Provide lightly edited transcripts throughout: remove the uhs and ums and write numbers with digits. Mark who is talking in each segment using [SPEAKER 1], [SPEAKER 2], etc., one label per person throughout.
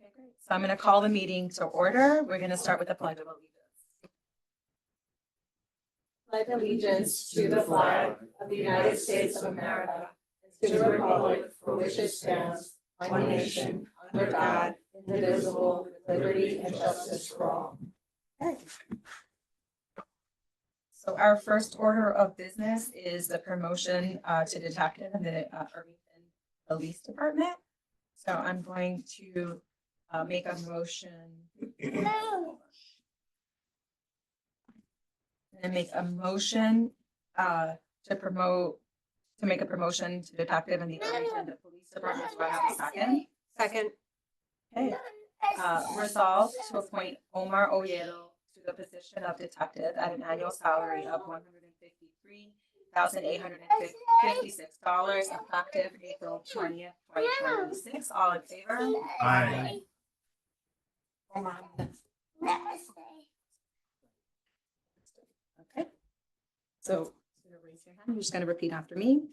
[SPEAKER 1] Okay, great. So I'm going to call the meeting to order. We're going to start with the Pledge of Allegiance.
[SPEAKER 2] Pledge allegiance to the flag of the United States of America and to the republic for which it stands, one nation, under God, indivisible, with liberty and justice for all.
[SPEAKER 1] Okay. So our first order of business is the promotion to detective in the Irvington Police Department. So I'm going to make a motion. And make a motion to make a promotion to detective in the Irvington Police Department. Do I have a second?
[SPEAKER 2] Second.
[SPEAKER 1] Okay. Resolve to appoint Omar Oviedo to the position of detective at an annual salary of $153,856 effective April 20th, 2026. All in favor?
[SPEAKER 3] Aye.
[SPEAKER 1] Okay. So raise your hand. You're just going to repeat after me.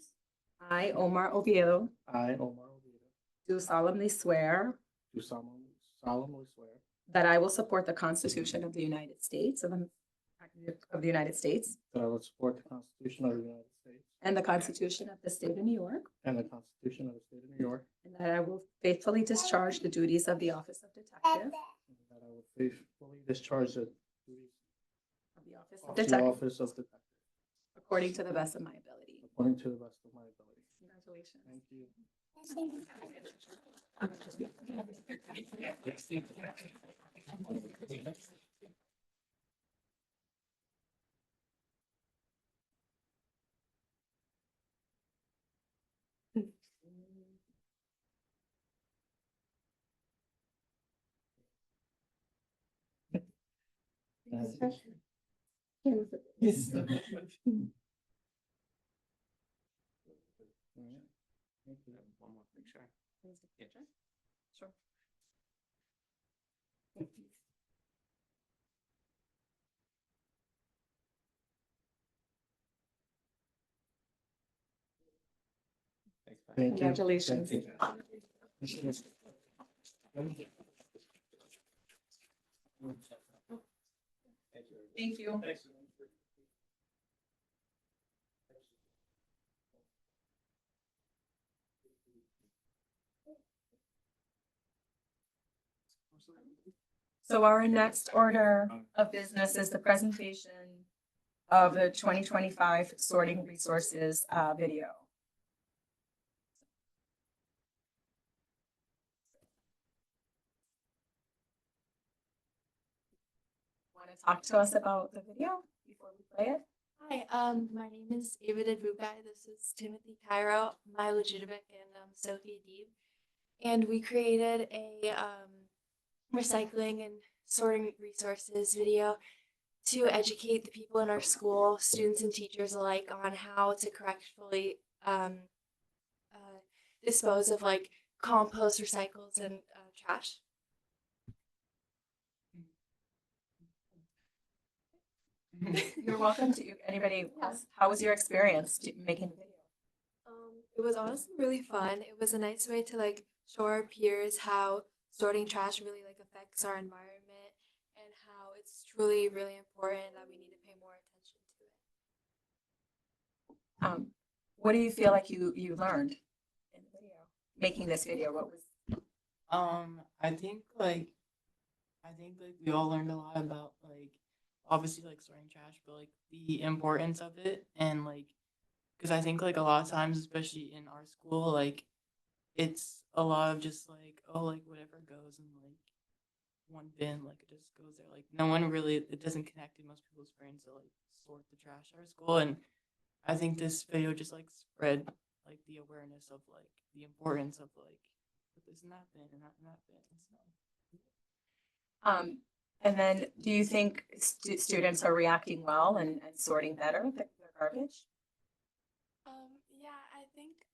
[SPEAKER 1] I, Omar Oviedo,
[SPEAKER 3] I, Omar Oviedo,
[SPEAKER 1] do solemnly swear
[SPEAKER 3] do solemnly swear
[SPEAKER 1] that I will support the Constitution of the United States of the United States
[SPEAKER 3] that I will support the Constitution of the United States
[SPEAKER 1] and the Constitution of the State of New York,
[SPEAKER 3] and the Constitution of the State of New York,
[SPEAKER 1] and that I will faithfully discharge the duties of the Office of Detective
[SPEAKER 3] and that I will faithfully discharge the duties
[SPEAKER 1] of the Office of
[SPEAKER 3] of the
[SPEAKER 1] Detective
[SPEAKER 3] office of detective
[SPEAKER 1] according to the best of my ability.
[SPEAKER 3] according to the best of my ability.
[SPEAKER 1] Congratulations.
[SPEAKER 3] Thank you. Thank you. One more picture.
[SPEAKER 1] Sure.
[SPEAKER 3] Thank you.
[SPEAKER 1] Congratulations.
[SPEAKER 3] Thank you.
[SPEAKER 1] Thank you. So our next order of business is the presentation of the 2025 Sorting Resources video. Want to talk to us about the video before we play it?
[SPEAKER 4] Hi, my name is Ava Bukai. This is Timothy Cairo, my legitimate, and Sophie Deeb. And we created a recycling and sorting resources video to educate the people in our school, students and teachers alike, on how to correctly dispose of like compost, recycles, and trash.
[SPEAKER 1] You're welcome to anybody else. How was your experience making the video?
[SPEAKER 4] It was honestly really fun. It was a nice way to like show our peers how sorting trash really like affects our environment and how it's truly really important that we need to pay more attention to it.
[SPEAKER 1] What do you feel like you learned in the video? Making this video, what was?
[SPEAKER 5] I think we all learned a lot about like obviously like sorting trash, but like the importance of it and like because I think like a lot of times, especially in our school, like it's a lot of just like oh like whatever goes in like one bin, like it just goes there. Like no one really it doesn't connect in most people's brains to like sort the trash at our school, and I think this video just like spread like the awareness of like the importance of like put this in that bin and that in that bin. So.
[SPEAKER 1] And then do you think students are reacting well and sorting better with their garbage?
[SPEAKER 6] Yeah, I think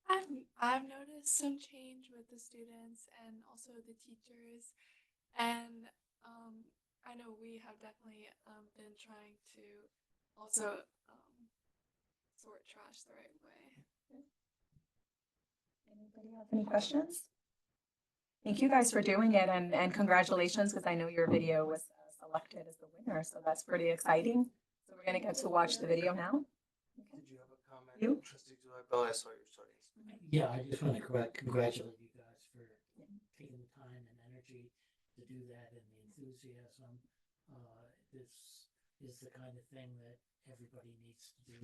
[SPEAKER 6] I've noticed some change with the students and also the teachers, and I know we have definitely been trying to also sort trash the right way.
[SPEAKER 1] Anybody have any questions? Thank you guys for doing it and congratulations, because I know your video was selected as the winner, so that's pretty exciting. So we're gonna get to watch the video now.
[SPEAKER 3] Did you have a comment?
[SPEAKER 1] You?
[SPEAKER 3] Trustee Bill, I saw your studies.
[SPEAKER 7] Yeah, I just want to congratulate you guys for taking the time and energy to do that and the enthusiasm. This is the kind of thing that everybody needs to do,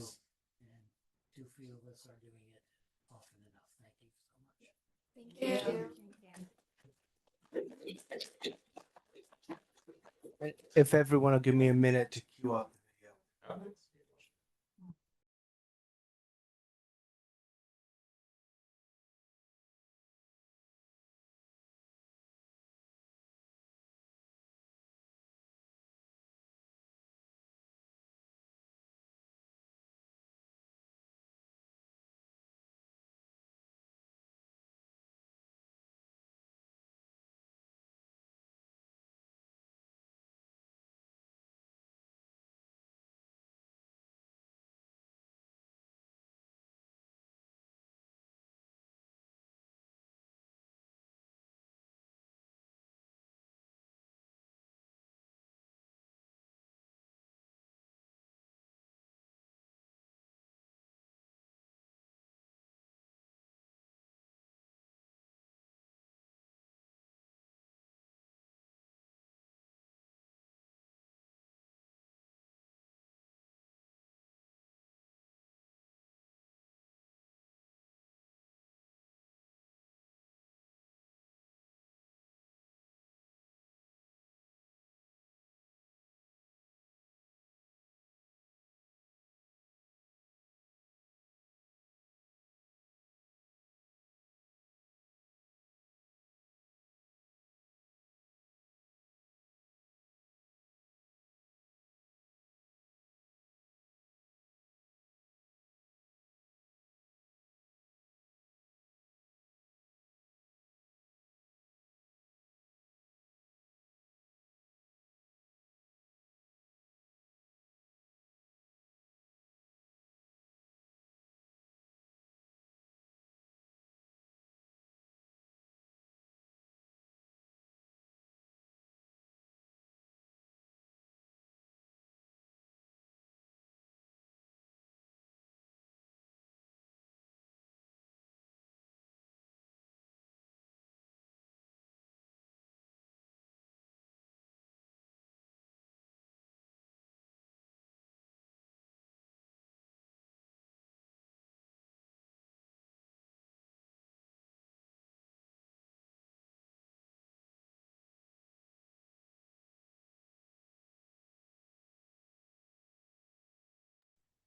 [SPEAKER 7] and two few of us are doing it often enough. Thank you so much.
[SPEAKER 4] Thank you.
[SPEAKER 3] If everyone will give me a minute to queue up the video.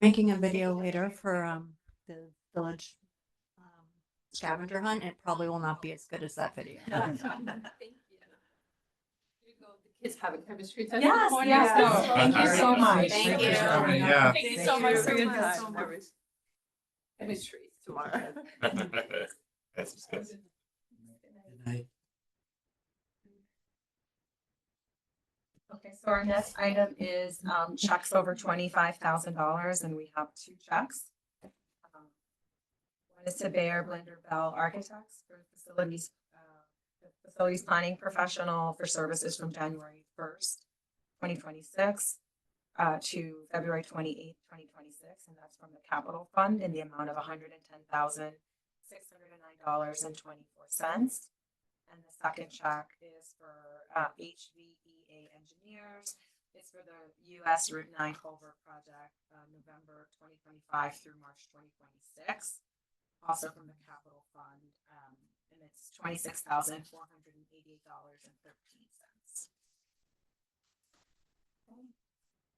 [SPEAKER 8] Making a video later for the village scavenger hunt. It probably will not be as good as that video.
[SPEAKER 2] Thank you. The kids have a chemistry test.
[SPEAKER 1] Yes, yes, no, thank you so much.
[SPEAKER 8] Thank you.
[SPEAKER 3] Yeah.
[SPEAKER 2] Thank you so much for your time. Chemistry tomorrow.
[SPEAKER 3] That's good.
[SPEAKER 7] Good night.
[SPEAKER 1] Okay, so our next item is checks over $25,000, and we have two checks. One is to Bayer Blender Bell Architects for facilities planning professional for services from January 1st, 2026 to February 28th, 2026, and that's from the capital fund in the amount of $110,609.24. And the second check is for HVEA engineers. It's for the US Route 9 culvert project, November 2025 through March 2026. Also from the capital fund, and it's $26,488.13.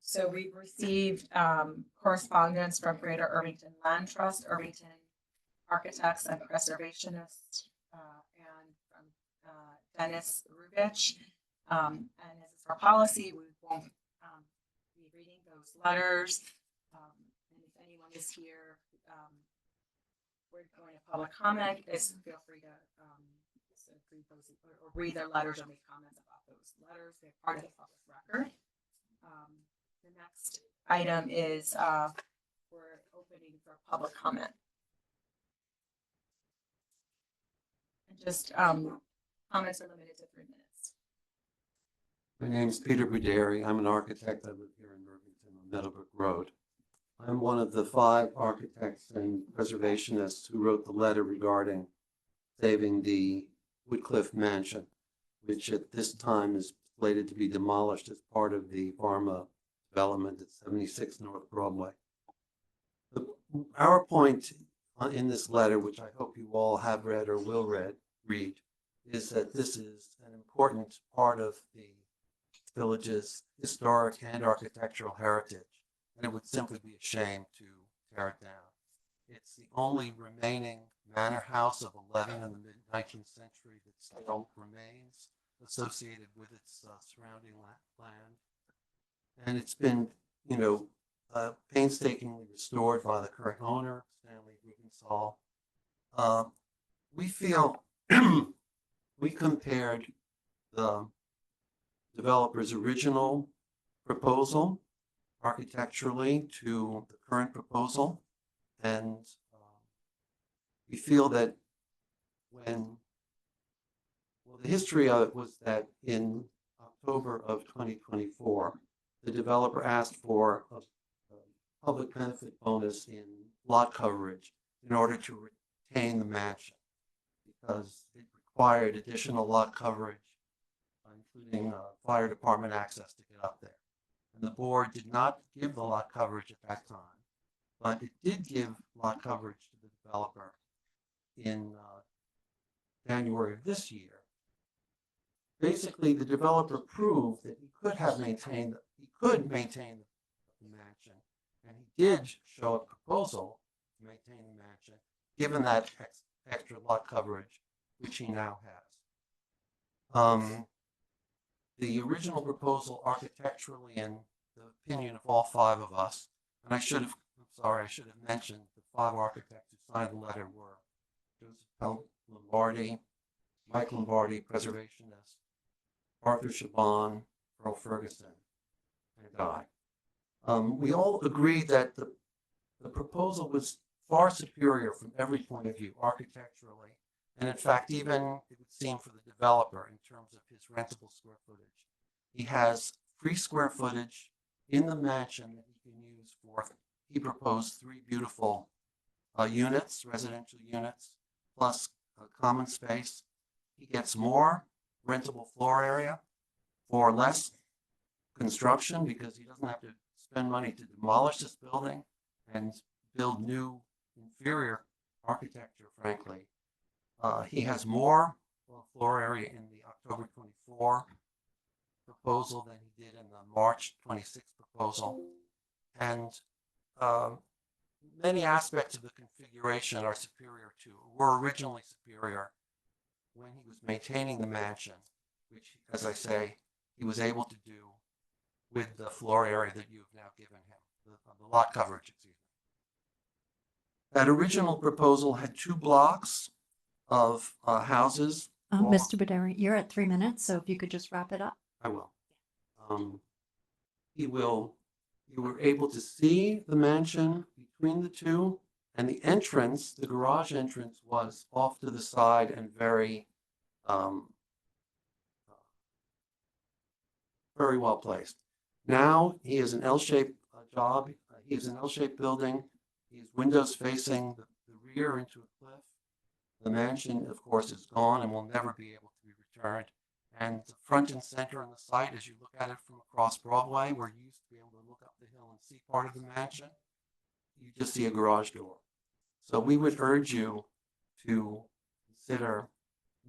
[SPEAKER 1] So we've received correspondence from Greater Irvington Land Trust, Irvington Architects and Preservationists, and from Dennis Rubich. And as is our policy, we won't be reading those letters. And if anyone is here, we're going to public comment. Is feel free to read those or read their letters or make comments about those letters. They're part of the public record. The next item is we're opening for public comment. And just Comments are limited to 3 minutes.
[SPEAKER 9] My name is Peter Buderi. I'm an architect. I live here in Irvington on Meadowbrook Road. I'm one of the 5 architects and preservationists who wrote the letter regarding saving the Woodcliff Mansion, which at this time is slated to be demolished as part of the Pharma development at 76 North Broadway. Our point in this letter, which I hope you all have read or will read, is that this is an important part of the village's historic and architectural heritage, and it would simply be a shame to tear it down. It's the only remaining manor house of 11 in the mid-19th century that still remains associated with its surrounding land. And it's been, painstakingly restored by the current owner, Stanley Rubensaul. We feel we compared the developer's original proposal architecturally to the current proposal, and we feel that the history of it was that in October of 2024, the developer asked for a public benefit bonus in lot coverage in order to retain the mansion, because it required additional lot coverage, including fire department access to get up there. And the board did not give the lot coverage at that time, but it did give lot coverage to the developer in January of this year. Basically, the developer proved that he could maintain the mansion, and he did show a proposal to maintain the mansion, given that extra lot coverage, which he now has. The original proposal architecturally, in the opinion of all 5 of us, and I should have mentioned the 5 architects who signed the letter were Joseph Lombardi, Mike Lombardi, preservationist, Arthur Chabon, Earl Ferguson, and I. We all agreed that the proposal was far superior from every point of view, architecturally, and in fact, even it would seem for the developer in terms of his rentable square footage. He has free square footage in the mansion that he can use for, he proposed 3 beautiful units, residential units, plus common space. He gets more rentable floor area for less construction because he doesn't have to spend money to demolish this building and build new inferior architecture, frankly. He has more floor area in the October 24 proposal than he did in the March 26 proposal. And many aspects of the configuration are were originally superior when he was maintaining the mansion, which, as I say, he was able to do with the floor area that you've now given him, the lot coverage, excuse me. That original proposal had 2 blocks of houses.
[SPEAKER 8] Mr. Buderi, you're at 3 minutes, so if you could just wrap it up.
[SPEAKER 9] I will. You were able to see the mansion between the 2, and the entrance, the garage entrance, was off to the side and very well placed. Now he is an L-shaped job. He is an L-shaped building. He has windows facing the rear into a cliff. The mansion, of course, is gone and will never be able to be returned. And the front and center on the site, as you look at it from across Broadway, where you used to be able to look up the hill and see part of the mansion, you just see a garage door. So we would urge you to consider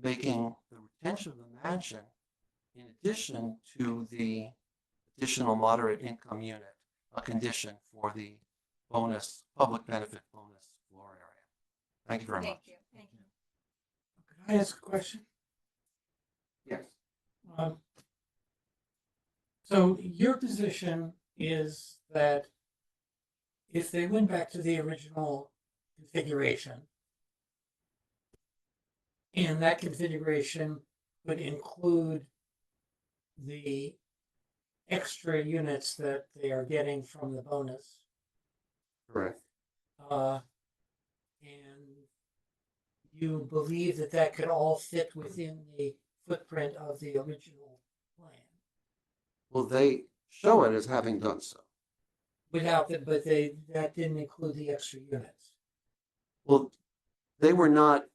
[SPEAKER 9] making the retention of the mansion, in addition to the additional moderate income unit, a condition for the bonus, public benefit bonus floor area. Thank you very much.
[SPEAKER 1] Thank you.
[SPEAKER 7] Could I ask a question?
[SPEAKER 9] Yes.
[SPEAKER 7] So your position is that if they went back to the original configuration, and that configuration would include the extra units that they are getting from the bonus,
[SPEAKER 9] Correct.
[SPEAKER 7] and you believe that that could all fit within the footprint of the original plan.
[SPEAKER 9] Well, they show it as having done so.
[SPEAKER 7] Without the, but that didn't include the extra units.
[SPEAKER 9] Well, they were not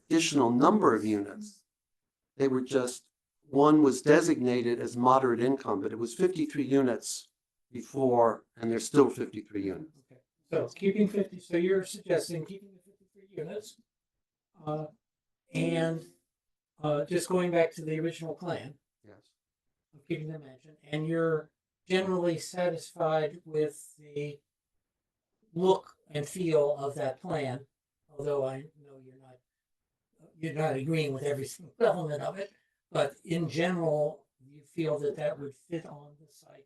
[SPEAKER 9] additional number of units. They were just, one was designated as moderate income, but it was 53 units before, and there's still 53 units.
[SPEAKER 7] Okay. So keeping 50, so you're suggesting keeping the 53 units, and just going back to the original plan
[SPEAKER 9] Yes.
[SPEAKER 7] of keeping the mansion, and you're generally satisfied with the look and feel of that plan, although I know you're not agreeing with every single element of it, but in general, you feel that that would fit on the site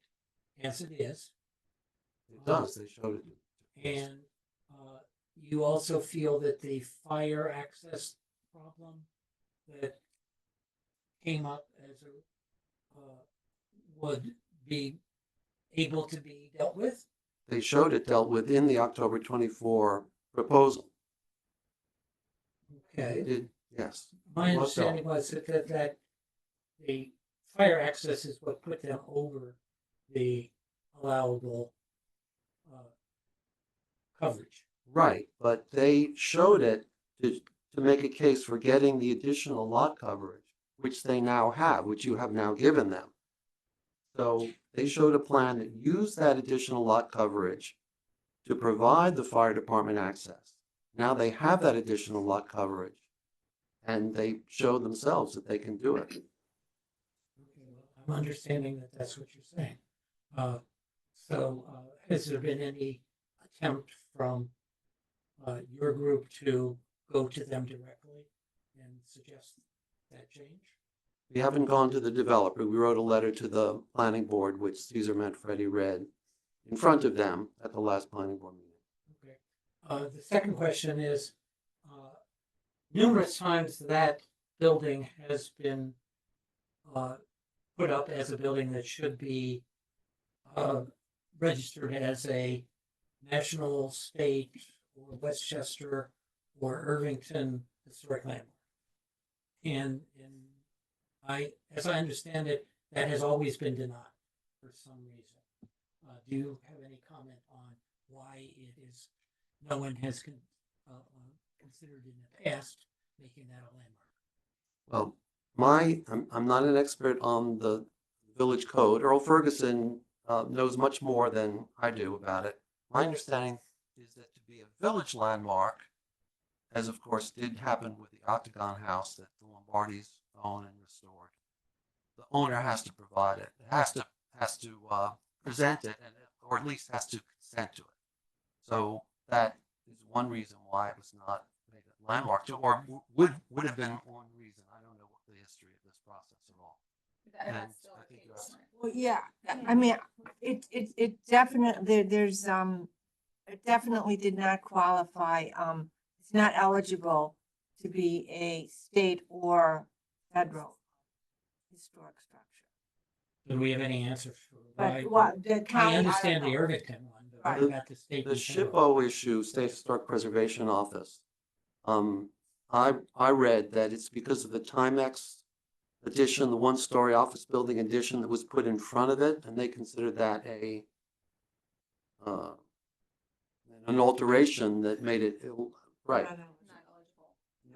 [SPEAKER 7] as it is.
[SPEAKER 9] It does, they showed it.
[SPEAKER 7] And you also feel that the fire access problem that came up as a would be able to be dealt with?
[SPEAKER 9] They showed it dealt with in the October 24 proposal.
[SPEAKER 7] Okay.
[SPEAKER 9] It did, yes.
[SPEAKER 7] My understanding was that the fire access is what put them over the allowable coverage.
[SPEAKER 9] Right, but they showed it to make a case for getting the additional lot coverage, which they now have, which you have now given them. So they showed a plan that used that additional lot coverage to provide the fire department access. Now they have that additional lot coverage, and they showed themselves that they can do it.
[SPEAKER 7] Okay, well, I'm understanding that that's what you're saying. So has there been any attempt from your group to go to them directly and suggest that change?
[SPEAKER 9] We haven't gone to the developer. We wrote a letter to the planning board, which Cesar Manfredi read in front of them at the last planning board meeting.
[SPEAKER 7] Okay. The second question is, numerous times that building has been put up as a building that should be registered as a national, state, or Westchester, or Irvington historic landmark. And as I understand it, that has always been denied for some reason. Do you have any comment on why it is no one has considered in the past making that a landmark?
[SPEAKER 9] Well, I'm not an expert on the village code. Earl Ferguson knows much more than I do about it. My understanding is that to be a village landmark, as of course did happen with the Octagon House that the Lombardis own and restored, the owner has to provide it. It has to present it, or at least has to consent to it. So that is one reason why it was not made a landmark, or would have been one reason. I don't know what the history of this process at all.
[SPEAKER 1] And
[SPEAKER 9] And
[SPEAKER 1] that's still
[SPEAKER 9] I
[SPEAKER 1] the
[SPEAKER 9] think you
[SPEAKER 1] case.
[SPEAKER 9] have-
[SPEAKER 2] Well, yeah, I mean, it definitely, it definitely did not qualify, it's not eligible to be a state or federal historic structure.
[SPEAKER 7] Do we have any answer for why?
[SPEAKER 2] But what, the
[SPEAKER 7] I
[SPEAKER 2] county,
[SPEAKER 7] understand the
[SPEAKER 2] don't know.
[SPEAKER 7] Irvington one, but what
[SPEAKER 2] Right.
[SPEAKER 7] about the state?
[SPEAKER 9] The
[SPEAKER 7] and federal?
[SPEAKER 9] SHPO issue, State Historic Preservation Office, I read that it's because of the Timex addition, the one-story office building addition that was put in front of it, and they considered that an alteration that made it right,
[SPEAKER 1] Not eligible.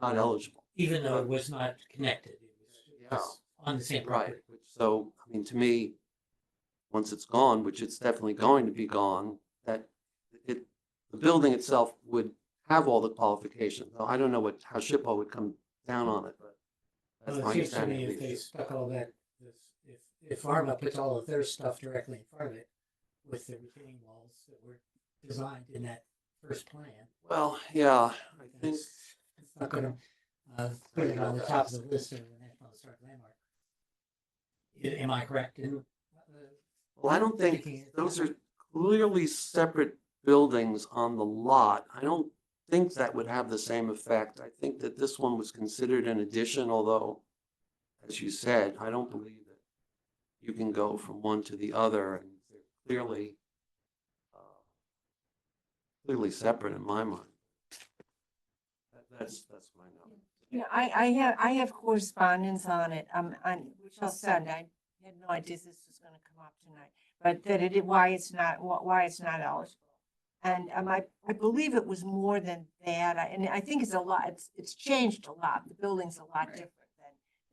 [SPEAKER 9] not eligible.
[SPEAKER 7] Even though it was not connected, it was just on the same
[SPEAKER 9] Right.
[SPEAKER 7] property.
[SPEAKER 9] So, I mean, to me, once it's gone, which it's definitely going to be gone, that the building itself would have all the qualifications. Now, I don't know how SHPO would come down on it, but that's
[SPEAKER 7] Well,
[SPEAKER 9] my
[SPEAKER 7] it seems to
[SPEAKER 9] understanding.
[SPEAKER 7] me
[SPEAKER 9] of
[SPEAKER 7] if
[SPEAKER 9] the
[SPEAKER 7] they
[SPEAKER 9] issue.
[SPEAKER 7] stuck all that, if Pharma puts all of their stuff directly in front of it with the retaining walls that were designed in that first plan,
[SPEAKER 9] Well, yeah, I think,
[SPEAKER 7] it's not gonna put it on the top of the list of the National Historic Landmark. Am I correct in?
[SPEAKER 9] well, I don't think those are clearly separate buildings on the lot. I don't think that would have the same effect. I think that this one was considered an addition, although, as you said, I don't believe that you can go from one to the other, and they're clearly separate in my mind. That's what I know.
[SPEAKER 2] I have correspondence on it, on, which I'll send. I had no idea this was gonna come up tonight, but that why it's not eligible. And, I believe it was more than that, and I think it's a lot, it's changed a lot. The building's a lot different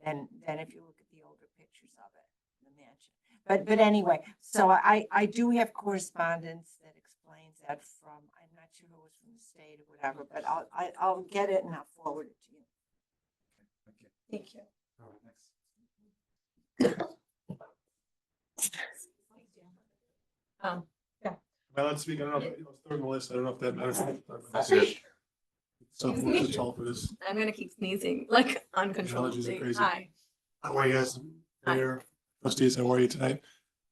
[SPEAKER 2] than if you look at the older pictures of it, the mansion. But anyway, so I do have correspondence that explains that from, I'm not sure who it was from the state or whatever, but I'll get it and I'll forward it to you.
[SPEAKER 1] Thank you.
[SPEAKER 9] All right, next.
[SPEAKER 1] Um,
[SPEAKER 10] Am I allowed to speak? I don't know if it was third on the list. I don't know if that matters. So it's all for this.
[SPEAKER 1] I'm gonna keep sneezing like
[SPEAKER 10] Allergies are
[SPEAKER 1] uncontrollably.
[SPEAKER 10] crazy.
[SPEAKER 1] Hi.
[SPEAKER 10] How are you guys?
[SPEAKER 1] Hi.
[SPEAKER 10] Mayor, trustees, how are you tonight?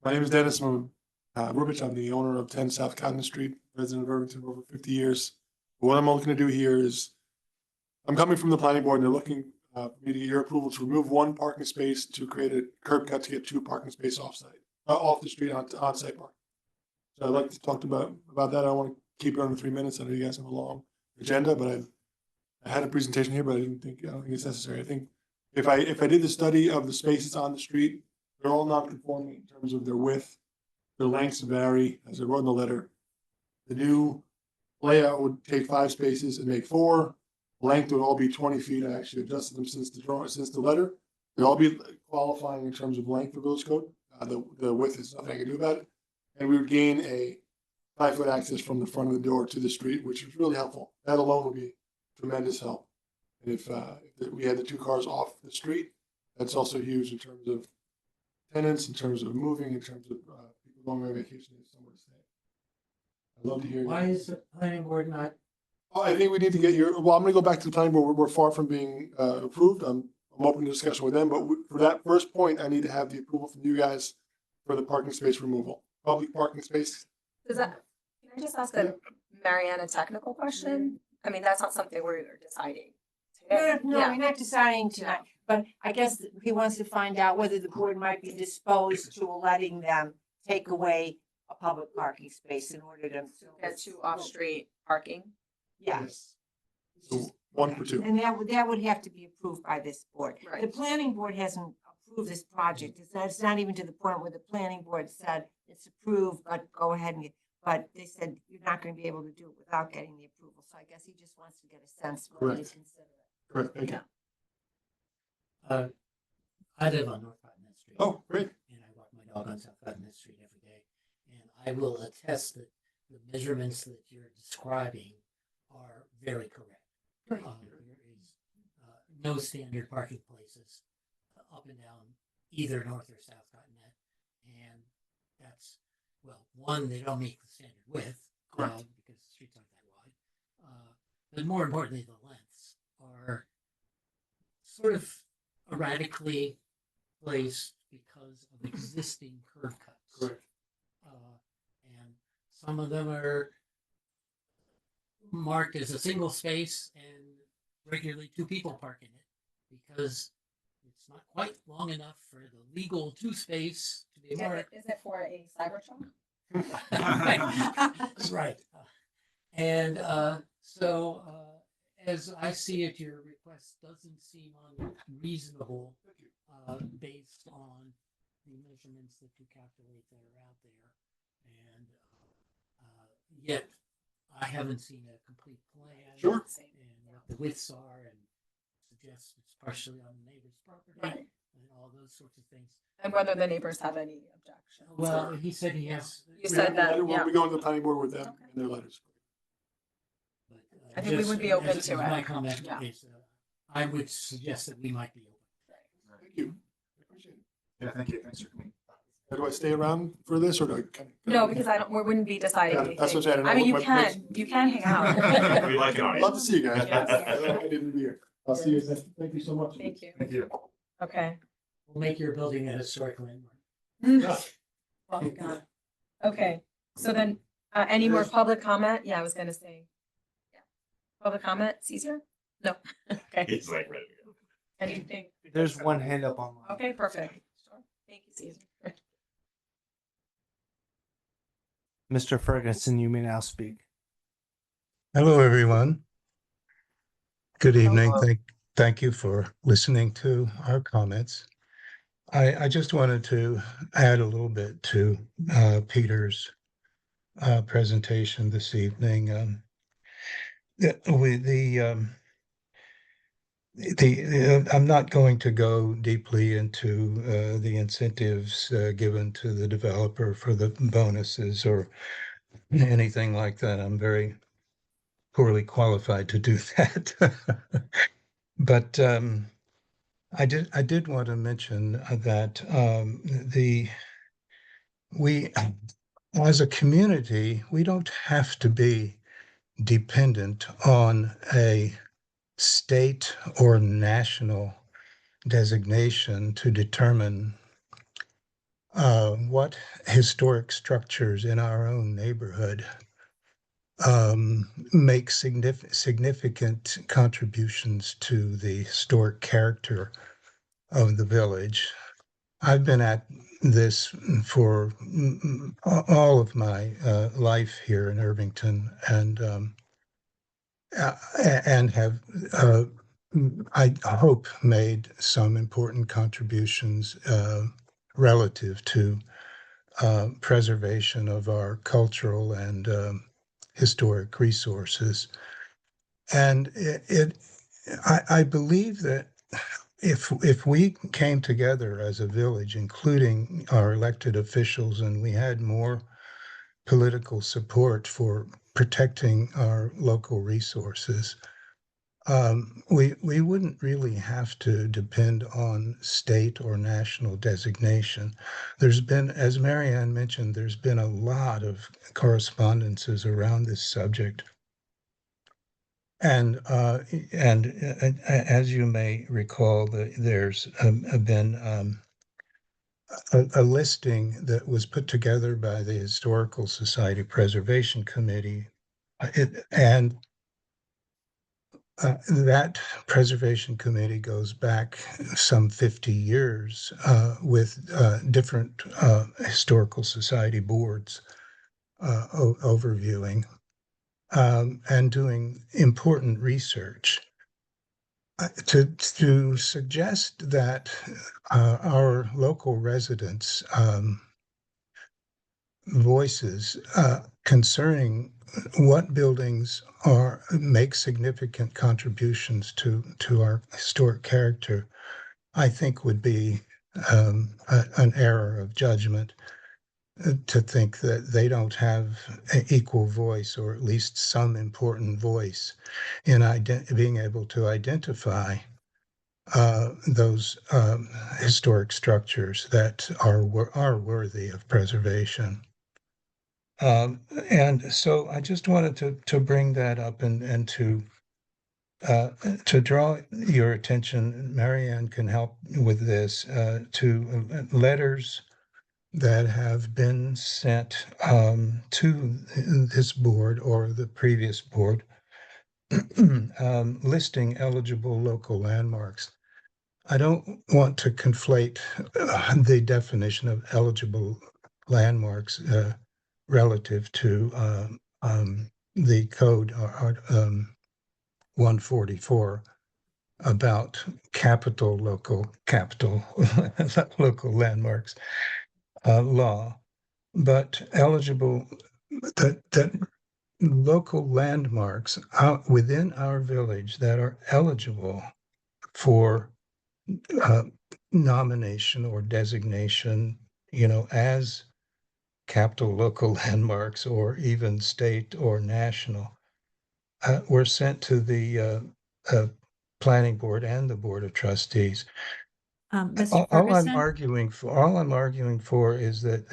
[SPEAKER 10] My name is Dennis Rubich. I'm the owner of 10 South Cotton Street, resident of Irvington for over 50 years. What I'm looking to do here is, I'm coming from the planning board and they're looking for me to get your approval to remove one parking space to create a curb cut to get 2 parking spaces off the street on site park. So I'd like to talk about that. I don't want to keep it under 3 minutes. I know you guys have a long agenda, but I had a presentation here, but I don't think it's necessary. I think if I did the study of the spaces on the street, they're all non-conforming in terms of their width. Their lengths vary, as I wrote in the letter. The new layout would take 5 spaces and make 4. Length would all be 20 feet. I actually adjusted them since the letter. They'll all be qualifying in terms of length for village code. The width is nothing I can do about it. And we would gain a 5-foot access from the front of the door to the street, which is really helpful. That alone would be tremendous help. And if we had the 2 cars off the street, that's also huge in terms of tenants, in terms of moving, in terms of people going on vacation and somewhere to stay. I'd love to hear.
[SPEAKER 7] Why is the planning board not?
[SPEAKER 10] Oh, I think we need to get I'm going to go back to the planning board. We're far from being approved. I'm open to discussion with them, but for that first point, I need to have the approval from you guys for the parking space removal. Public parking space.
[SPEAKER 1] Can I just ask Marianne a technical question? I mean, that's not something we're deciding today.
[SPEAKER 2] No,
[SPEAKER 1] Yeah.
[SPEAKER 2] we're not deciding tonight, but I guess he wants to find out whether the board might be disposed to letting them take away a public parking space in order to
[SPEAKER 1] Get 2 off-street parking.
[SPEAKER 2] Yes.
[SPEAKER 10] So 1 for 2.
[SPEAKER 2] And that would have to be approved by this board.
[SPEAKER 1] Right.
[SPEAKER 2] The planning board hasn't approved this project. It's not even to the point where the planning board said it's approved, but go ahead and but they said you're not going to be able to do it without getting the approval. So I guess he just wants to get a sense of what he's considering.
[SPEAKER 10] Correct. Thank you.
[SPEAKER 7] I live on North Cottonwood Street.
[SPEAKER 10] Oh, great.
[SPEAKER 7] And I walk my dog on South Cottonwood Street every day. And I will attest that the measurements that you're describing are very correct. There is no standard parking places up and down either North or South Cottonwood. And that's, well, one, they don't meet the standard width because the streets aren't that wide. But more importantly, the lengths are sort of erratically placed because of existing curb cuts.
[SPEAKER 10] Correct.
[SPEAKER 7] And some of them are marked as a single space and regularly 2 people park in it because it's not quite long enough for the legal 2 space to be marked.
[SPEAKER 1] Is it for a Cybertruck?
[SPEAKER 7] Right. And so as I see it, your request doesn't seem unreasonable based on the measurements that you calculate that are out there. And yet I haven't seen a complete plan.
[SPEAKER 10] Sure.
[SPEAKER 7] And what the widths are and suggest it's partially on the neighbor's property.
[SPEAKER 1] Right.
[SPEAKER 7] And all those sorts of things.
[SPEAKER 1] And whether the neighbors have any objections.
[SPEAKER 7] Well, he said he has.
[SPEAKER 1] You said that, yeah.
[SPEAKER 10] We go to the planning board with them and their letters.
[SPEAKER 7] But,
[SPEAKER 1] I think we would be open to it.
[SPEAKER 7] My comment
[SPEAKER 1] Yeah.
[SPEAKER 7] is, I would suggest that we might be open.
[SPEAKER 10] Thank you. I appreciate it.
[SPEAKER 3] Yeah, thank you. Thanks for coming.
[SPEAKER 10] Do I stay around for this or do I kind of?
[SPEAKER 1] No, because we wouldn't be deciding
[SPEAKER 10] Yeah,
[SPEAKER 1] anything.
[SPEAKER 10] that's what I'm saying.
[SPEAKER 1] I mean, you
[SPEAKER 10] My-
[SPEAKER 1] can hang out.
[SPEAKER 3] We like it on
[SPEAKER 10] I'd
[SPEAKER 3] you.
[SPEAKER 10] love to see you guys.
[SPEAKER 1] Yes.
[SPEAKER 10] I didn't be here. I'll see you then. Thank you so much.
[SPEAKER 1] Thank you.
[SPEAKER 3] Thank you.
[SPEAKER 1] Okay.
[SPEAKER 7] We'll make your building a historic landmark.
[SPEAKER 1] Well done. Okay, so then, any more public comment? Yeah, I was gonna say. Yeah. Public comment, Caesar? No, okay,
[SPEAKER 3] It's like ready to go.
[SPEAKER 1] anything?
[SPEAKER 11] There's one hand up online.
[SPEAKER 1] Okay, perfect. Sure. Thank you, Caesar.
[SPEAKER 11] Mr. Ferguson, you may now speak.
[SPEAKER 12] Hello, everyone. Good evening.
[SPEAKER 11] Hello.
[SPEAKER 12] thank you for listening to our comments. I just wanted to add a little bit to Peter's presentation this evening. I'm not going to go deeply into the incentives given to the developer for the bonuses or anything like that. I'm very poorly qualified to do that. But I did want to mention that we as a community, we don't have to be dependent on a state or national designation to determine what historic structures in our own neighborhood make significant contributions to the historic character of the village. I've been at this for all of my life here in Irvington, and have, I hope, made some important contributions relative to preservation of our cultural and historic resources. And I believe that if we came together as a village, including our elected officials, and we had more political support for protecting our local resources, we wouldn't really have to depend on state or national designation. There's been, as Marianne mentioned, there's been a lot of correspondences around this subject. And as you may recall, there's been a listing that was put together by the Historical Society Preservation Committee, and that preservation committee goes back some 50 years with different historical society boards overviewing and doing important research. To suggest that our local residents' voices concerning what buildings make significant contributions to our historic character, I think would be an error of judgment to think that they don't have an equal voice, or at least some important voice in being able to identify those historic structures that are worthy of preservation. And so I just wanted to bring that up and to draw your attention. Marianne can help with this, to letters that have been sent to this board or the previous board listing eligible local landmarks. I don't want to conflate the definition of eligible landmarks relative to the code 144 about capital local landmarks law, but eligible that local landmarks within our village that are eligible for nomination or designation, as capital local landmarks or even state or national, were sent to the planning board and the board of trustees.
[SPEAKER 8] Mr.
[SPEAKER 12] All I'm
[SPEAKER 8] Ferguson?
[SPEAKER 12] arguing for is that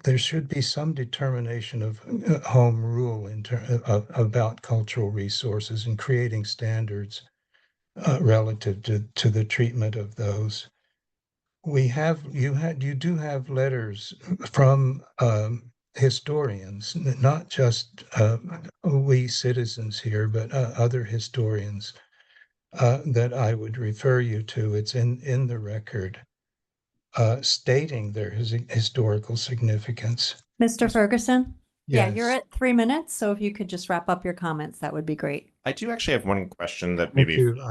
[SPEAKER 12] there should be some determination of home rule about cultural resources and creating standards relative to the treatment of those. You do have letters from historians, not just we citizens here, but other historians that I would refer you to. It's in the record, stating their historical significance.
[SPEAKER 8] Mr. Ferguson? Yeah, you're
[SPEAKER 12] Yes.
[SPEAKER 8] at 3 minutes, so if you could just wrap up your comments, that would be great.
[SPEAKER 3] I do actually have one question that
[SPEAKER 12] Thank
[SPEAKER 3] maybe
[SPEAKER 12] you.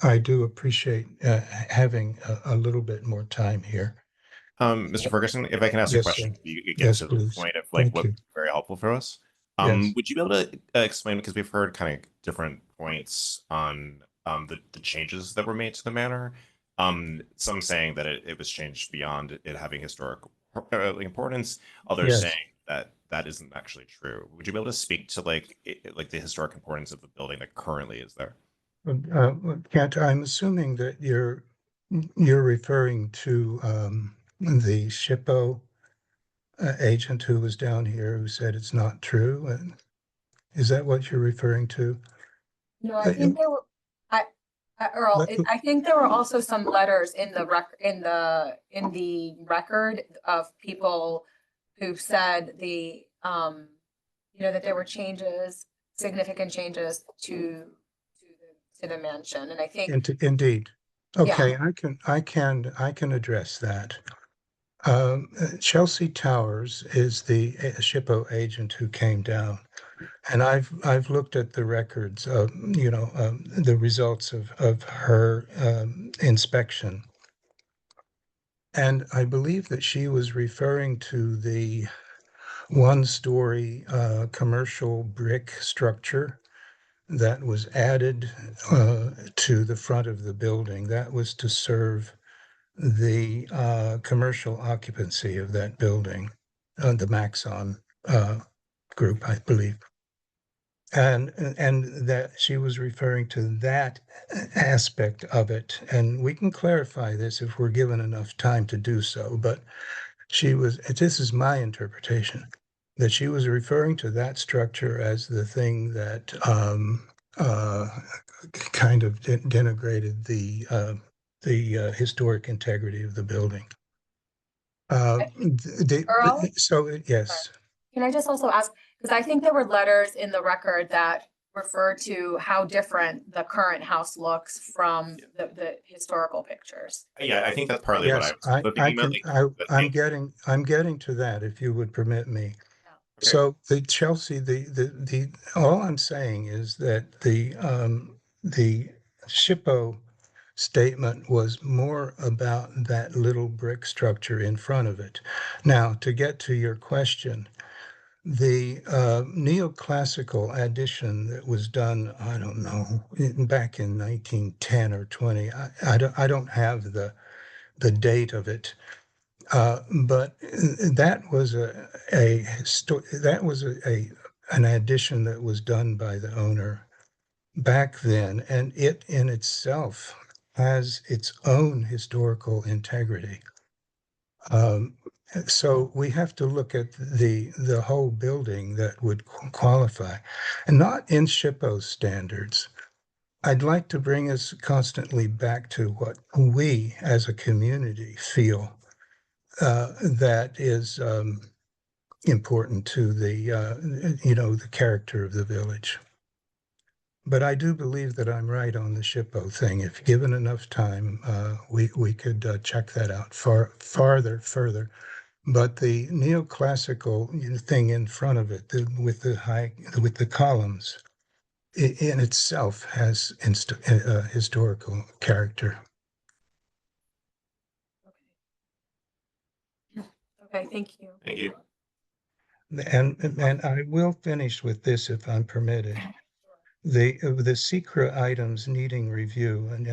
[SPEAKER 12] I do appreciate having a little bit more time here.
[SPEAKER 13] Mr. Ferguson, if I can ask a
[SPEAKER 12] Yes, sir.
[SPEAKER 13] question, you get
[SPEAKER 12] Yes,
[SPEAKER 13] to the
[SPEAKER 12] please.
[SPEAKER 13] point of like
[SPEAKER 12] Thank
[SPEAKER 13] what
[SPEAKER 12] you.
[SPEAKER 13] very helpful for us.
[SPEAKER 12] Yes.
[SPEAKER 13] Would you be able to explain, because we've heard kind of different points on the changes that were made to the manor. Some saying that it was changed beyond it having historical importance, others
[SPEAKER 12] Yes.
[SPEAKER 13] saying that that isn't actually true. Would you be able to speak to like like the historic importance of the building that currently is there?
[SPEAKER 12] Kent, I'm assuming that you're referring to the SHPO agent who was down here who said it's not true. And is that what you're referring to?
[SPEAKER 1] No, I think there were, I, Earl,
[SPEAKER 12] Let-
[SPEAKER 1] I think there were also some letters in the in the record of people who said that there were changes, significant changes to the mansion. And I think,
[SPEAKER 12] Indeed.
[SPEAKER 1] yeah,
[SPEAKER 12] Okay, I can address that. Chelsea Towers is the SHPO agent who came down, and I've looked at the records of the results of her inspection, and I believe that she was referring to the one-story commercial brick structure that was added to the front of the building. That was to serve the commercial occupancy of that building, the Maxon group, I believe. And that she was referring to that aspect of it. And we can clarify this if we're given enough time to do so, but this is my interpretation, that she was referring to that structure as the thing that uh, kind of denigrated the historic integrity of the building.
[SPEAKER 1] Earl,
[SPEAKER 12] Yes,
[SPEAKER 1] can I just also ask, because I think there were letters in the record that refer to how different the current house looks from the historical pictures.
[SPEAKER 13] Yeah, I think that's partly what I
[SPEAKER 12] yes,
[SPEAKER 13] was thinking about. Like,
[SPEAKER 12] I'm getting to that, if you would permit me.
[SPEAKER 13] okay.
[SPEAKER 12] So the Chelsea, all I'm saying is that the SHPO statement was more about that little brick structure in front of it. Now, to get to your question, the neoclassical addition that was done, I don't know, back in 1910 or 20, I don't have the date of it, but that was an addition that was done by the owner back then, and it in itself has its own historical integrity. So we have to look at the whole building that would qualify, and not in SHPO's standards. I'd like to bring us constantly back to what we as a community feel that is important to the character of the village. But I do believe that I'm right on the SHPO thing. If given enough time, we could check that out further. But the neoclassical thing in front of it, with the columns, in itself has historical character.
[SPEAKER 1] Okay, thank you.
[SPEAKER 13] Thank you.
[SPEAKER 12] And I will finish with this if I'm permitted. The secret items needing review, and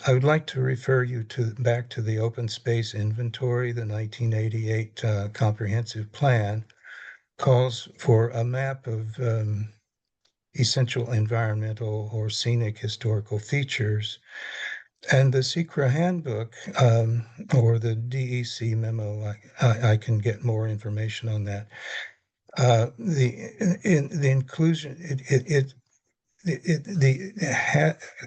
[SPEAKER 12] I would like to refer you back to the open space inventory. The 1988 comprehensive plan calls for a map of essential environmental or scenic historical features. And the secret handbook or the DEC memo, I can get more information on that. The inclusion,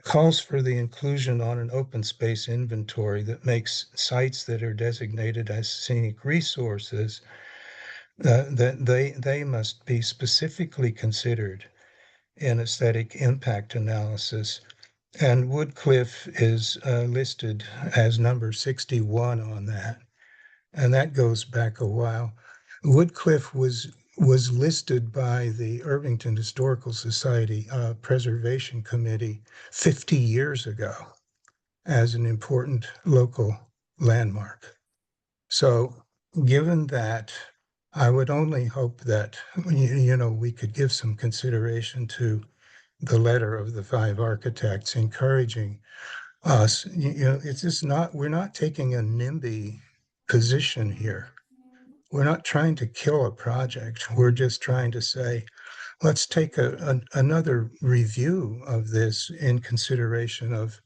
[SPEAKER 12] calls for the inclusion on an open space inventory that makes sites that are designated as scenic resources that they must be specifically considered in aesthetic impact analysis. And Woodcliff is listed as number 61 on that, and that goes back a while. Woodcliff was listed by the Irvington Historical Society Preservation Committee 50 years ago as an important local landmark. So given that, I would only hope that, we could give some consideration to the letter of the 5 architects encouraging us. It's just not, we're not taking a NIMBY position here. We're not trying to kill a project. We're just trying to say, let's take another review of this in consideration of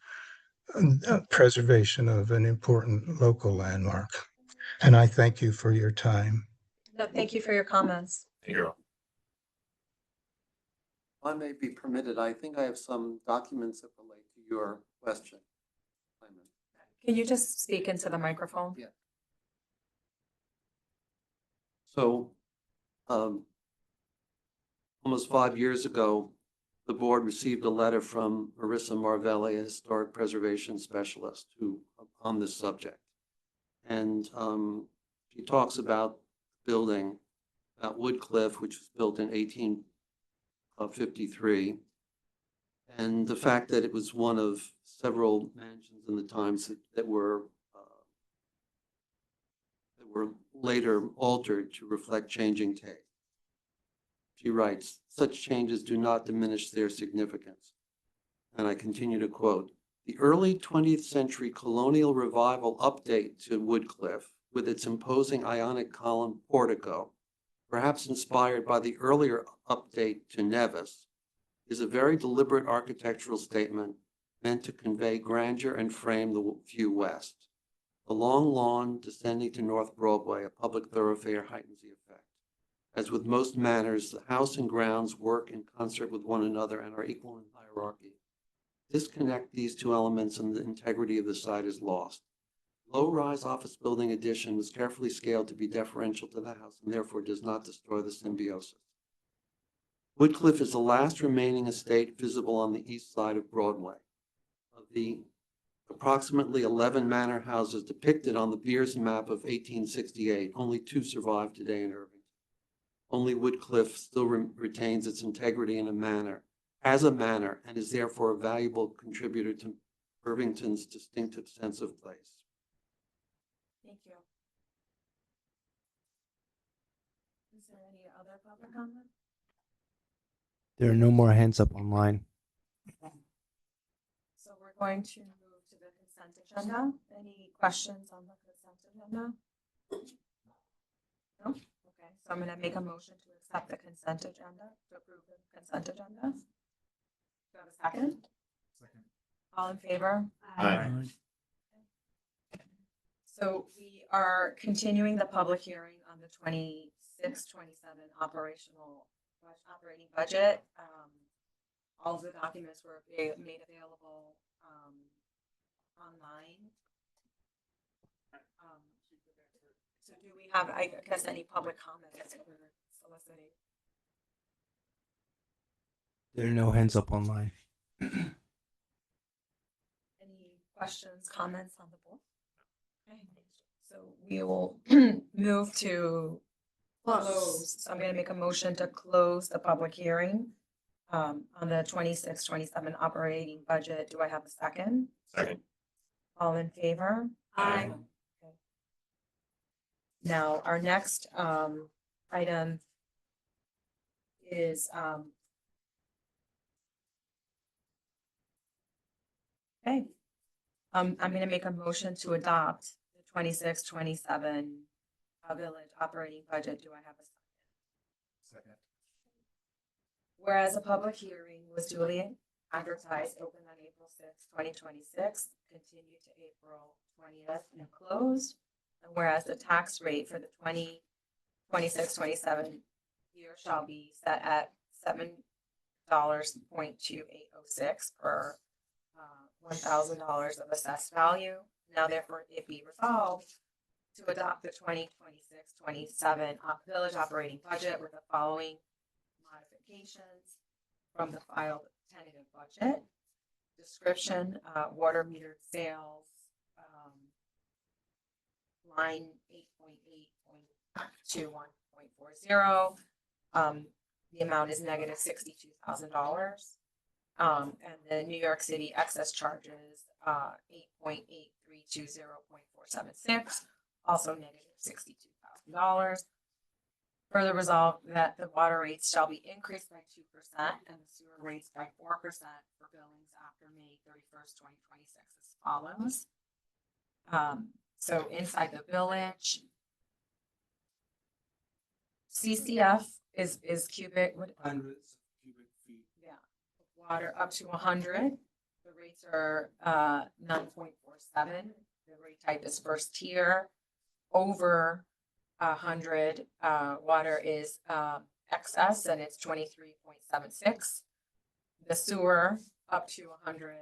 [SPEAKER 12] preservation of an important local landmark. And I thank you for your time.
[SPEAKER 1] No, thank you for your comments.
[SPEAKER 13] Thank you.
[SPEAKER 9] If I may be permitted, I think I have some documents that relate to your question.
[SPEAKER 1] Can you just speak into the microphone?
[SPEAKER 9] Yeah. So, almost 5 years ago, the board received a letter from Marissa Marvelli, a historic preservation specialist, on this subject. And she talks about building at Woodcliff, which was built in 1853, and the fact that it was one of several mansions in the times that were later altered to reflect changing taste. She writes, "Such changes do not diminish their significance." And I continue to quote, "The early 20th century colonial revival update to Woodcliff, with its imposing Ionic column portico, perhaps inspired by the earlier update to Nevis, is a very deliberate architectural statement meant to convey grandeur and frame the view west. The long lawn descending to North Broadway, a public thoroughfare, heightens the effect. As with most manors, the house and grounds work in concert with one another and are equal in hierarchy. Disconnect these two elements and the integrity of the site is lost. Low-rise office building addition was carefully scaled to be deferential to the house and therefore does not destroy the symbiosis. Woodcliff is the last remaining estate visible on the east side of Broadway. Of the approximately 11 manor houses depicted on the Beers map of 1868, only 2 survive today in Irvington. Only Woodcliff still retains its integrity in a manor, and is therefore a valuable contributor to Irvington's distinctive sense of place."
[SPEAKER 1] Thank you. Is there any other public comment?
[SPEAKER 11] There are no more hands up online.
[SPEAKER 1] So we're going to move to the consent agenda. Any questions on the consent agenda? No? Okay, so I'm going to make a motion to accept the consent agenda, to approve the consent agenda. Do you have a second?
[SPEAKER 3] Second.
[SPEAKER 1] All in favor?
[SPEAKER 13] Aye.
[SPEAKER 1] So we are continuing the public hearing on the 26-27 operating budget. All of the documents were made available online. So do we have, I guess, any public comments that we're soliciting?
[SPEAKER 11] There are no hands up online.
[SPEAKER 1] Any questions, comments on the board? Okay, so we will move to close. So I'm going to make a motion to close the public hearing on the 26-27 operating budget. Do I have a second?
[SPEAKER 13] Second.
[SPEAKER 1] All in favor?
[SPEAKER 13] Aye.
[SPEAKER 1] Okay. Now, our next item is okay. I'm going to make a motion to adopt the 26-27 village operating budget. Do I have a second?
[SPEAKER 3] Second.
[SPEAKER 1] Whereas a public hearing was duly advertised, opened on April 6, 2026, continued to April 20th and closed. And whereas the tax rate for the 2026-27 year shall be set at $7.2806 per $1,000 of assessed value. Now therefore it be resolved to adopt the 2026-27 village operating budget with the following modifications from the filed tentative budget. Description, water meter sales, line 8.8.21.40, the amount is negative $62,000. And the New York City excess charges, 8.8320.476, also negative $62,000. Further resolved that the water rates shall be increased by 2% and the sewer rates by 4% for billings after May 31st, 2026 as follows. So inside the village, CCF is cubic,
[SPEAKER 3] Hundreds of cubic feet.
[SPEAKER 1] yeah, water up to 100. The rates are 9.47. The rate type is first tier. Over 100, water is excess and it's 23.76. The sewer up to 100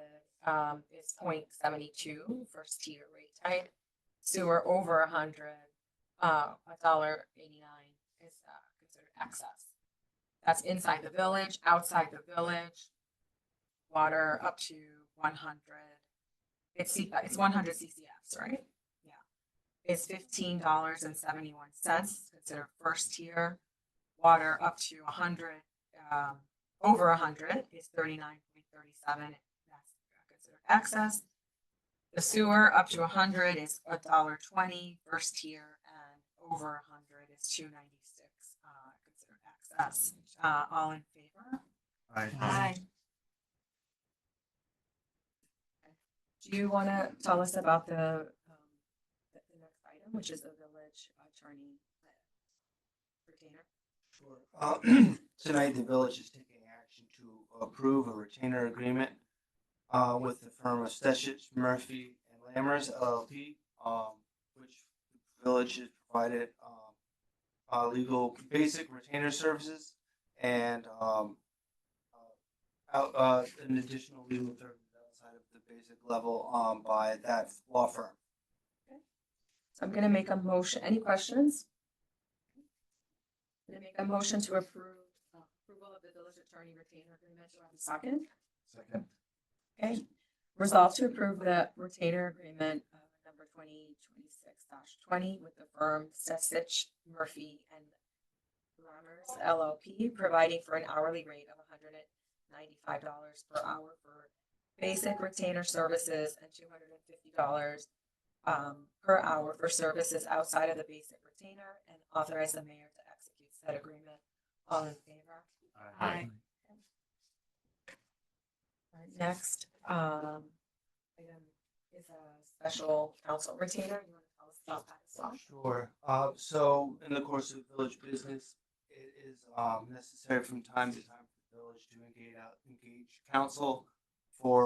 [SPEAKER 1] is 0.72, first tier rate type. Sewer over 100, $1.89 is considered excess. That's inside the village. Outside the village, water up to 100. It's 100 CCFs, right? Yeah. It's $15.71, considered first tier. Water up to 100, over 100 is 39.37. That's considered excess. The sewer up to 100 is $1.20 first tier, and over 100 is $2.96, considered excess. All in favor?
[SPEAKER 3] Aye.
[SPEAKER 1] Do you want to tell us about the next item, which is the village attorney retainer?
[SPEAKER 14] Sure. Tonight, the village is taking action to approve a retainer agreement with the firm of Steshich, Murphy, and Lammers LLP, which the village has provided legal basic retainer services and an additional legal services outside of the basic level by that law firm.
[SPEAKER 1] Okay. So I'm going to make a motion. Any questions? I'm going to make a motion to approve approval of the village attorney retainer agreement. Do I have a second?
[SPEAKER 3] Second.
[SPEAKER 1] Okay. Resolve to approve the retainer agreement number 2026-20 with the firm Steshich, Murphy, and Lammers LLP, providing for an hourly rate of $195 per hour for basic retainer services and $250 per hour for services outside of the basic retainer, and authorize the mayor to execute said agreement. All in favor?
[SPEAKER 3] Aye.
[SPEAKER 1] Our next item is a special counsel retainer. You want to tell us about that as well?
[SPEAKER 14] Sure. So in the course of village business, it is necessary from time to time for the village to engage counsel for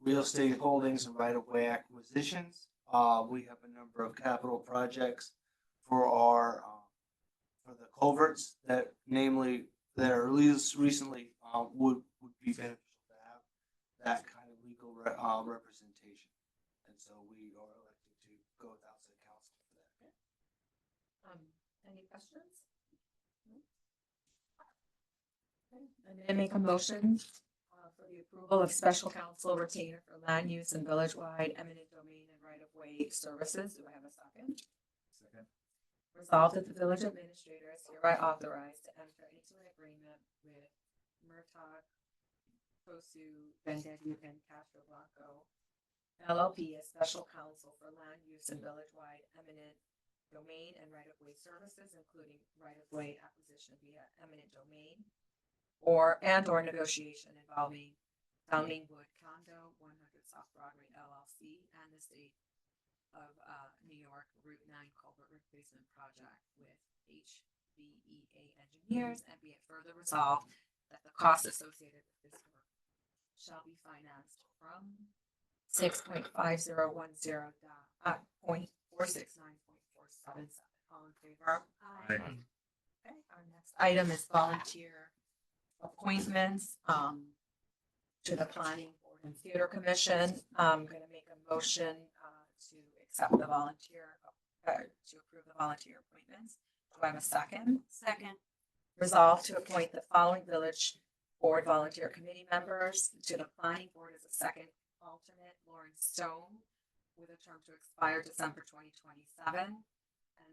[SPEAKER 14] real estate holdings and right-of-way acquisitions. We have a number of capital projects for our for the culverts that are least recently would be beneficial to have that kind of legal representation. And so we are elected to go with outside counsel for that.
[SPEAKER 1] Any questions? Okay. I'm going to make a motion for the approval of special counsel retainer for land use and village-wide eminent domain and right-of-way services. Do I have a second?
[SPEAKER 3] Second.
[SPEAKER 1] Resolved that the village administrator is hereby authorized to enter into an agreement with Murtaugh, Tosu, Vendetti, and Castro Blanco LLP as special counsel for land use and village-wide eminent domain and right-of-way services, including right-of-way acquisition via eminent domain, or negotiation involving Downing Wood Condo, 100 South Broadway LLC, and the state of New York Route 9 culvert replacement project with HVEA engineers, and be it further resolved that the costs associated with this work shall be financed from 6.5010 .469.477. All in favor?
[SPEAKER 3] Aye.
[SPEAKER 1] Okay, our next item is volunteer appointments to the Planning Board and Theater Commission. I'm going to make a motion to accept the volunteer, to approve the volunteer appointments. Do I have a second?
[SPEAKER 8] Second.
[SPEAKER 1] Resolve to appoint the following village board volunteer committee members to the Planning Board as a second alternate, Lauren Stone, with a term to expire December 2027. And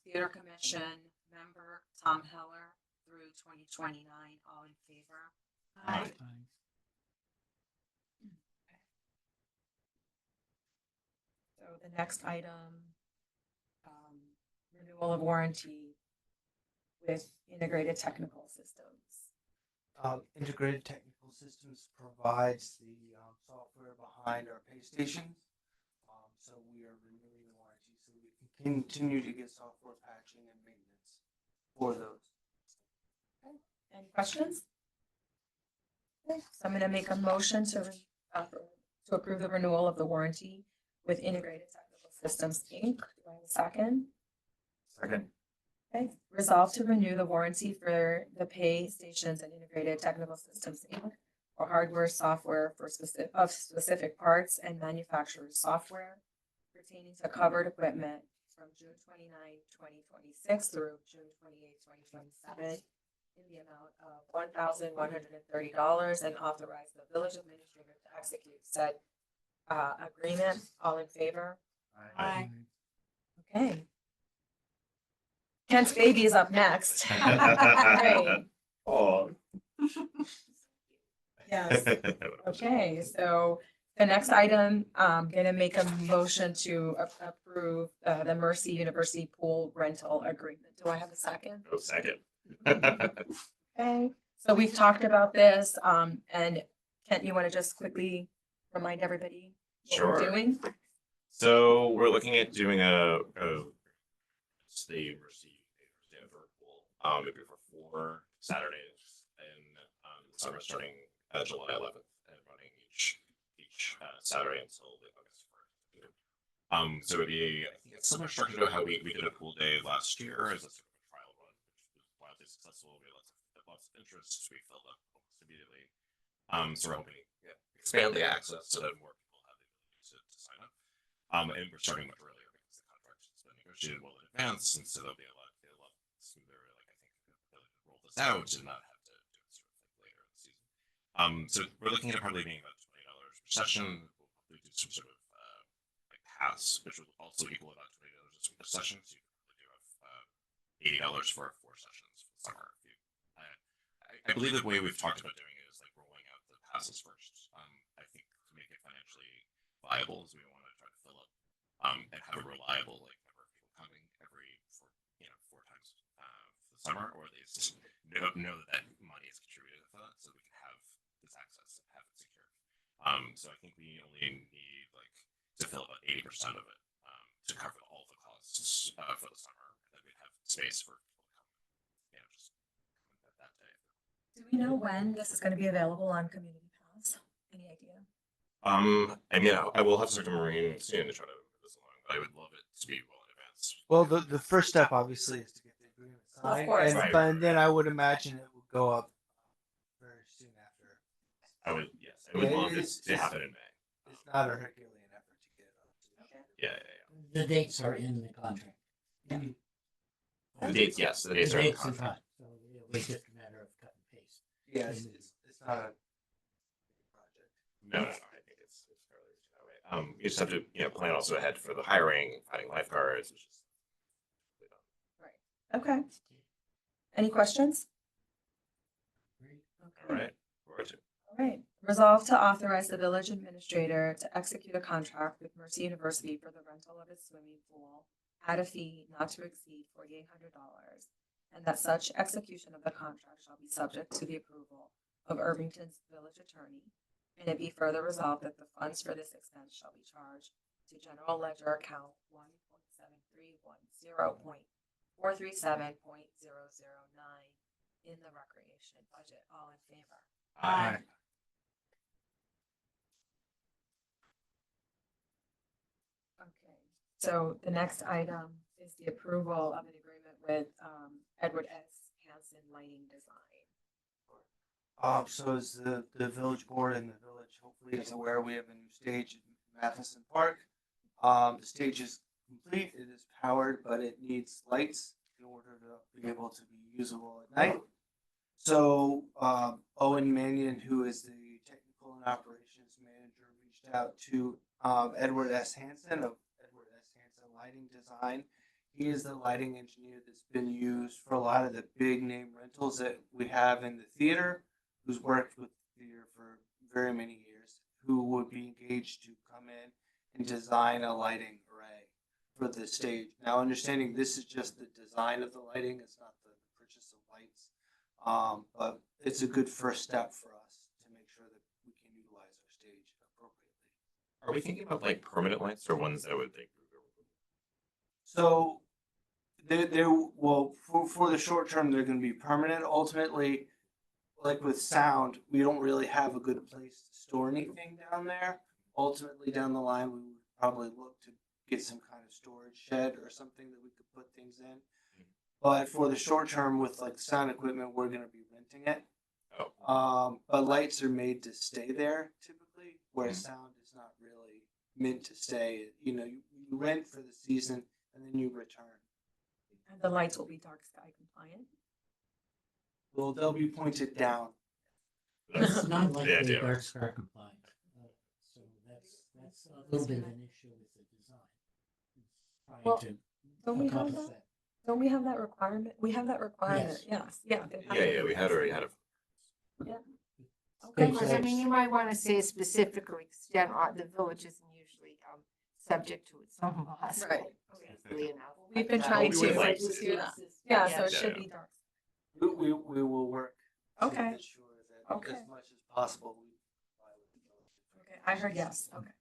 [SPEAKER 1] Theater Commission member Tom Heller through 2029. All in favor?
[SPEAKER 13] Aye.
[SPEAKER 1] So the next item, renewal of warranty with Integrated Technical Systems.
[SPEAKER 14] Integrated Technical Systems provides the software behind our pay stations. So we are renewing the warranty so we can continue to get software patching and maintenance for those.
[SPEAKER 1] Okay. Any questions? Okay, so I'm going to make a motion to approve the renewal of the warranty with Integrated Technical Systems, Inc. Do I have a second?
[SPEAKER 13] Second.
[SPEAKER 1] Okay, resolve to renew the warranty for the pay stations and Integrated Technical Systems, Inc. for hardware, software for specific parts and manufacturer's software pertaining to covered equipment from June 29, 2026 through June 28, 2027 in the amount of $1,130 and authorize the village administrator to execute said agreement. All in favor?
[SPEAKER 13] Aye.
[SPEAKER 1] Okay. Kent's baby is up next. Great.
[SPEAKER 13] Oh.
[SPEAKER 1] Yes. Okay, so the next item, I'm gonna make a motion to approve the Mercy University pool rental agreement. Do I have a second?
[SPEAKER 13] Oh, second.
[SPEAKER 1] Okay, so we've talked about this, and Kent, you want to just quickly remind everybody what
[SPEAKER 13] Sure.
[SPEAKER 1] we're doing?
[SPEAKER 13] So we're looking at doing it's the University pool. It'll be for 4 Saturdays in summer, starting July 11th and running each Saturday until August 1st. So it'd be, I think it's similar structure to how we did a pool day last year as a sort of a trial run, which was wildly successful. We had lots of interest. We filled up almost immediately. So we're hoping to expand the access so that more people have the ability to sign up. And we're starting much earlier because the contract has been negotiated well in advance, and so there'll be a lot smoother. Like I think they'll roll this out and not have to do it sort of like later in the season. So we're looking at probably being about $20 per session. We'll probably do some sort of like pass, which will also equal about $20 per session. So you can probably do $80 for 4 sessions for the summer. I believe the way we've talked about doing it is like rolling out the passes first. I think to make it financially viable, is we want to try to fill up and have a reliable like number of people coming every 4 times for the summer, or at least know that money is contributed for that, so we can have this access and have it secure. So I think we only need like to fill about 80% of it to cover all the costs for the summer, and then we'd have space for people to come. Just come that day.
[SPEAKER 1] Do we know when this is going to be available on Community Pass? Any idea?
[SPEAKER 13] I mean, I will have to talk to Maureen soon to try to move this along, but I would love it to be well in advance.
[SPEAKER 14] Well, the first step obviously is to get the agreement signed,
[SPEAKER 1] course.
[SPEAKER 14] and but then I would imagine it will go up very soon after.
[SPEAKER 13] I would love it to happen in May.
[SPEAKER 14] It's not a Herculean effort to get it up.
[SPEAKER 13] Yeah.
[SPEAKER 7] The dates are in the contract.
[SPEAKER 13] The dates, yes, the dates are in the
[SPEAKER 7] dates are
[SPEAKER 13] contract.
[SPEAKER 7] fine, so it's just a matter of cut and paste.
[SPEAKER 14] Yes, it's not a project.
[SPEAKER 13] No, I think it's fairly that way. You just have to plan also ahead for the hiring, finding lifeguards, which is
[SPEAKER 1] Okay. Any questions?
[SPEAKER 13] all right. Forward to.
[SPEAKER 1] All right. Resolve to authorize the village administrator to execute a contract with Mercy University for the rental of its swimming pool at a fee not to exceed $4,800, and that such execution of the contract shall be subject to the approval of Irvington's village attorney. And it be further resolved that the funds for this expense shall be charged to general ledger account 1.7310.437.009 in the recreation budget. All in favor?
[SPEAKER 13] Aye.
[SPEAKER 1] Okay, so the next item is the approval of an agreement with Edward S. Hansen Lighting Design.
[SPEAKER 14] So as the village board and the village hopefully is aware, we have a new stage in Matheson Park. The stage is complete, it is powered, but it needs lights in order to be able to be usable at night. So Owen Mannion, who is the technical and operations manager, reached out to Edward S. Hansen of Edward S. Hansen Lighting Design. He is the lighting engineer that's been used for a lot of the big name rentals that we have in the theater, who's worked with the theater for very many years, who would be engaged to come in and design a lighting array for the stage. Now, understanding this is just the design of the lighting, it's not the purchase of lights. But it's a good first step for us to make sure that we can utilize our stage appropriately.
[SPEAKER 13] Are we thinking about like permanent lights or ones that would like?
[SPEAKER 14] So well, for the short term, they're going to be permanent. Ultimately, like with sound, we don't really have a good place to store anything down there. Ultimately, down the line, we would probably look to get some kind of storage shed or something that we could put things in. But for the short term, with like sound equipment, we're going to be renting it. But lights are made to stay there typically, whereas sound is not really meant to stay. You know, you rent for the season and then you return.
[SPEAKER 1] And the lights will be dark sky compliant.
[SPEAKER 14] Well, they'll be pointed down.
[SPEAKER 7] It's not
[SPEAKER 13] the
[SPEAKER 7] likely
[SPEAKER 13] idea.
[SPEAKER 7] dark sky compliant. So that's a little bit of an issue with the design. It's
[SPEAKER 1] Well,
[SPEAKER 7] trying to
[SPEAKER 1] don't we have
[SPEAKER 7] accomplish
[SPEAKER 1] that? Don't we have that requirement? We have that requirement,
[SPEAKER 7] Yes.
[SPEAKER 1] yes, yeah.
[SPEAKER 13] Yeah, we had already had it.
[SPEAKER 1] Yeah.
[SPEAKER 7] Okay.
[SPEAKER 2] Of course, I mean, you might want to say specifically, because the village isn't usually subject to its own laws.
[SPEAKER 1] Right.
[SPEAKER 2] Obviously enough.
[SPEAKER 1] We've been
[SPEAKER 2] But,
[SPEAKER 1] trying
[SPEAKER 13] we would
[SPEAKER 1] to
[SPEAKER 13] like
[SPEAKER 1] do that. Yeah, so it
[SPEAKER 13] Yeah,
[SPEAKER 1] should
[SPEAKER 13] yeah.
[SPEAKER 1] be dark.
[SPEAKER 14] We will work to
[SPEAKER 1] Okay.
[SPEAKER 14] ensure that
[SPEAKER 1] Okay.
[SPEAKER 14] as much as possible we comply with the village.
[SPEAKER 1] Okay, I heard yes, okay.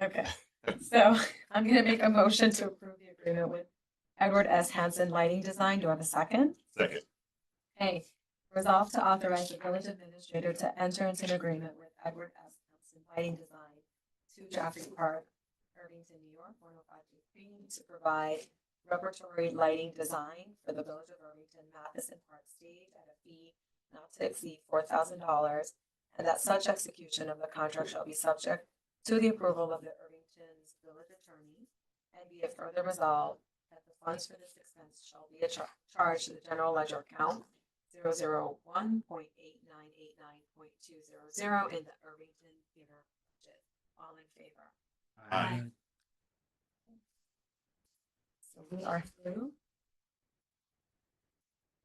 [SPEAKER 1] Okay, so I'm gonna make a motion to approve the agreement with Edward S. Hansen Lighting Design. Do I have a second?
[SPEAKER 13] Second.
[SPEAKER 1] Hey, resolve to authorize the village administrator to enter into an agreement with Edward S. Hansen Lighting Design, 2 Jaffrey Park, Irvington, New York, 10523, to provide repertory lighting design for the village of Irvington Matheson Park stage at a fee not to exceed $4,000, and that such execution of the contract shall be subject to the approval of the Irvington's village attorney, and be it further resolved that the funds for this expense shall be charged to the general ledger account 001.8989.200 in the Irvington theater budget. All in favor?
[SPEAKER 13] Aye.
[SPEAKER 1] So we are through.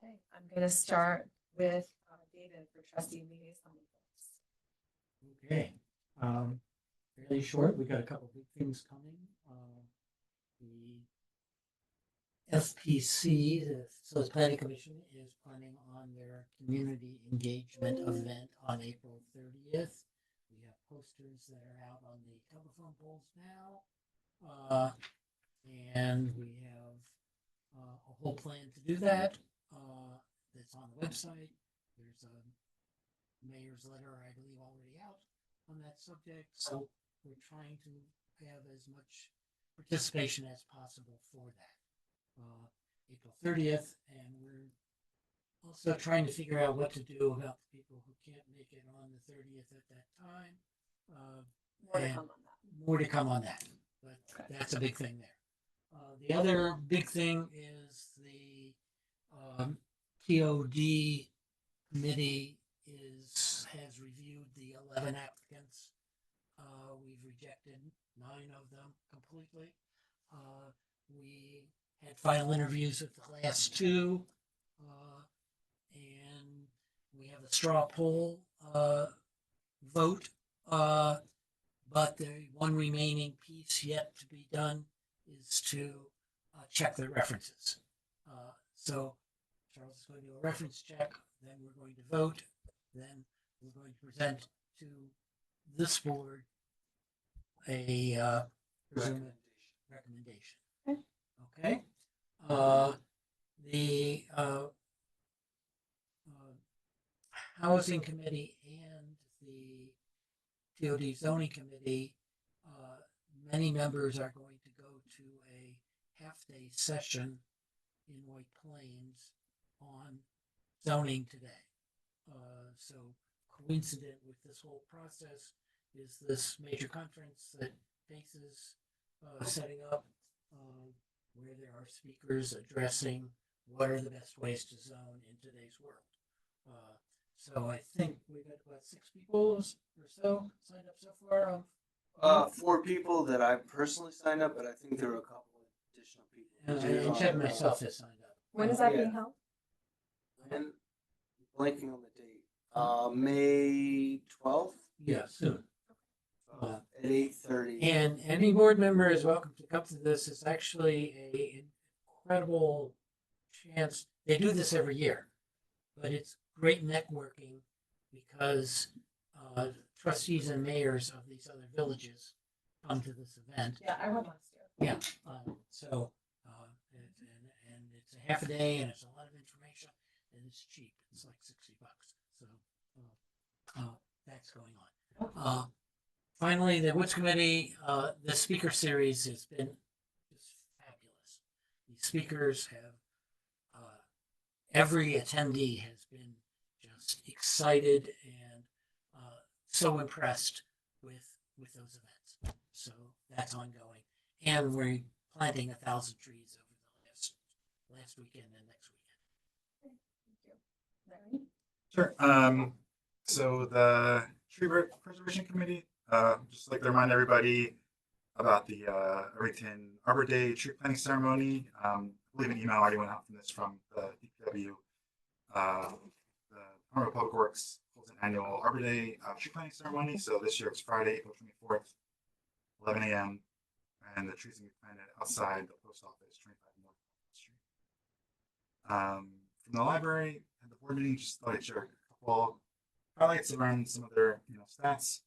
[SPEAKER 1] Okay, I'm gonna start with David for trustee liaison reports.
[SPEAKER 7] Okay, fairly short. We got a couple big things coming. The FPC, the Facilities Planning Commission, is planning on their community engagement event on April 30th. We have posters that are out on the telephone poles now. And we have a whole plan to do that. That's on the website. There's a mayor's letter, I believe, already out on that subject. So we're trying to have as much participation as possible for that. April 30th, and we're also trying to figure out what to do about the people who can't make it on the 30th at that time. More to come on that, but that's a big thing there. The other big thing is the TOD committee has reviewed the 11 applicants. We've rejected 9 of them completely. We had final interviews with the last 2, and we have a straw poll vote, but the one remaining piece yet to be done is to check the references. So Charles is going to do a reference check, then we're going to vote, then we're going to present to this board a recommendation. Okay. The Housing Committee and the TOD Zoning Committee, many members are going to go to a half-day session in White Plains on zoning today. So coincident with this whole process is this major conference that PACE is setting up, where there are speakers addressing what are the best ways to zone in today's world. So I think we've got about 6 people or so signed up so far.
[SPEAKER 14] 4 people that I personally signed up, but I think there were a couple of additional people.
[SPEAKER 7] And Chad myself has signed up.
[SPEAKER 1] When is that
[SPEAKER 14] Yeah.
[SPEAKER 1] being held?
[SPEAKER 14] And blanking on the date. May 12th
[SPEAKER 7] Yeah, soon.
[SPEAKER 14] at 8:30.
[SPEAKER 7] And any board member is welcome to come to this. It's actually an incredible chance. They do this every year, but it's great networking because trustees and mayors of these other villages come to this event.
[SPEAKER 1] Yeah, I went last year.
[SPEAKER 7] Yeah, so, and it's a half a day and it's a lot of information and it's cheap. It's like $60. So, that's going on. Finally, the Woods Committee, the speaker series has been just fabulous. These speakers have, every attendee has been just excited and so impressed with those events. So that's ongoing. And we're planting 1,000 trees over the last weekend and next weekend.
[SPEAKER 1] Larry?
[SPEAKER 3] Sure. So the Tree Preservation Committee, just like to remind everybody about the Irvington Arbor Day tree planting ceremony. I believe an email already went out from this from the DPW. The Department of Public Works holds an annual Arbor Day tree planting ceremony. So this year it's Friday, April 24th, 11 a.m. And the trees will be planted outside the post office, 25 North Street. From the library and the board meeting, just thought I'd share a couple highlights around some of their stats.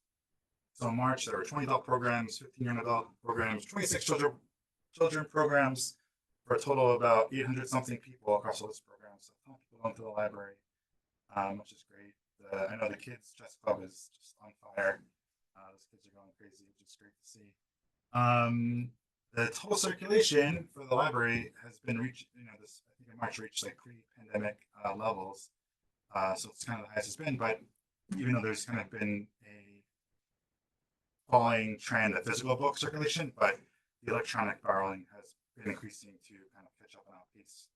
[SPEAKER 3] So in March, there were 20 adult programs, 15 young adult programs, 26 children programs, for a total of about 800 something people across all those programs. So a ton of people going to the library, which is great. I know the kids' chess club is just on fire. Those kids are going crazy, which is great to see. The total circulation for the library has been reached, this I think in March reached like pre-pandemic levels. So it's kind of the highest it's been, but even though there's kind of been a falling trend of physical book circulation, but the electronic borrowing has been increasing to kind of catch up and outpace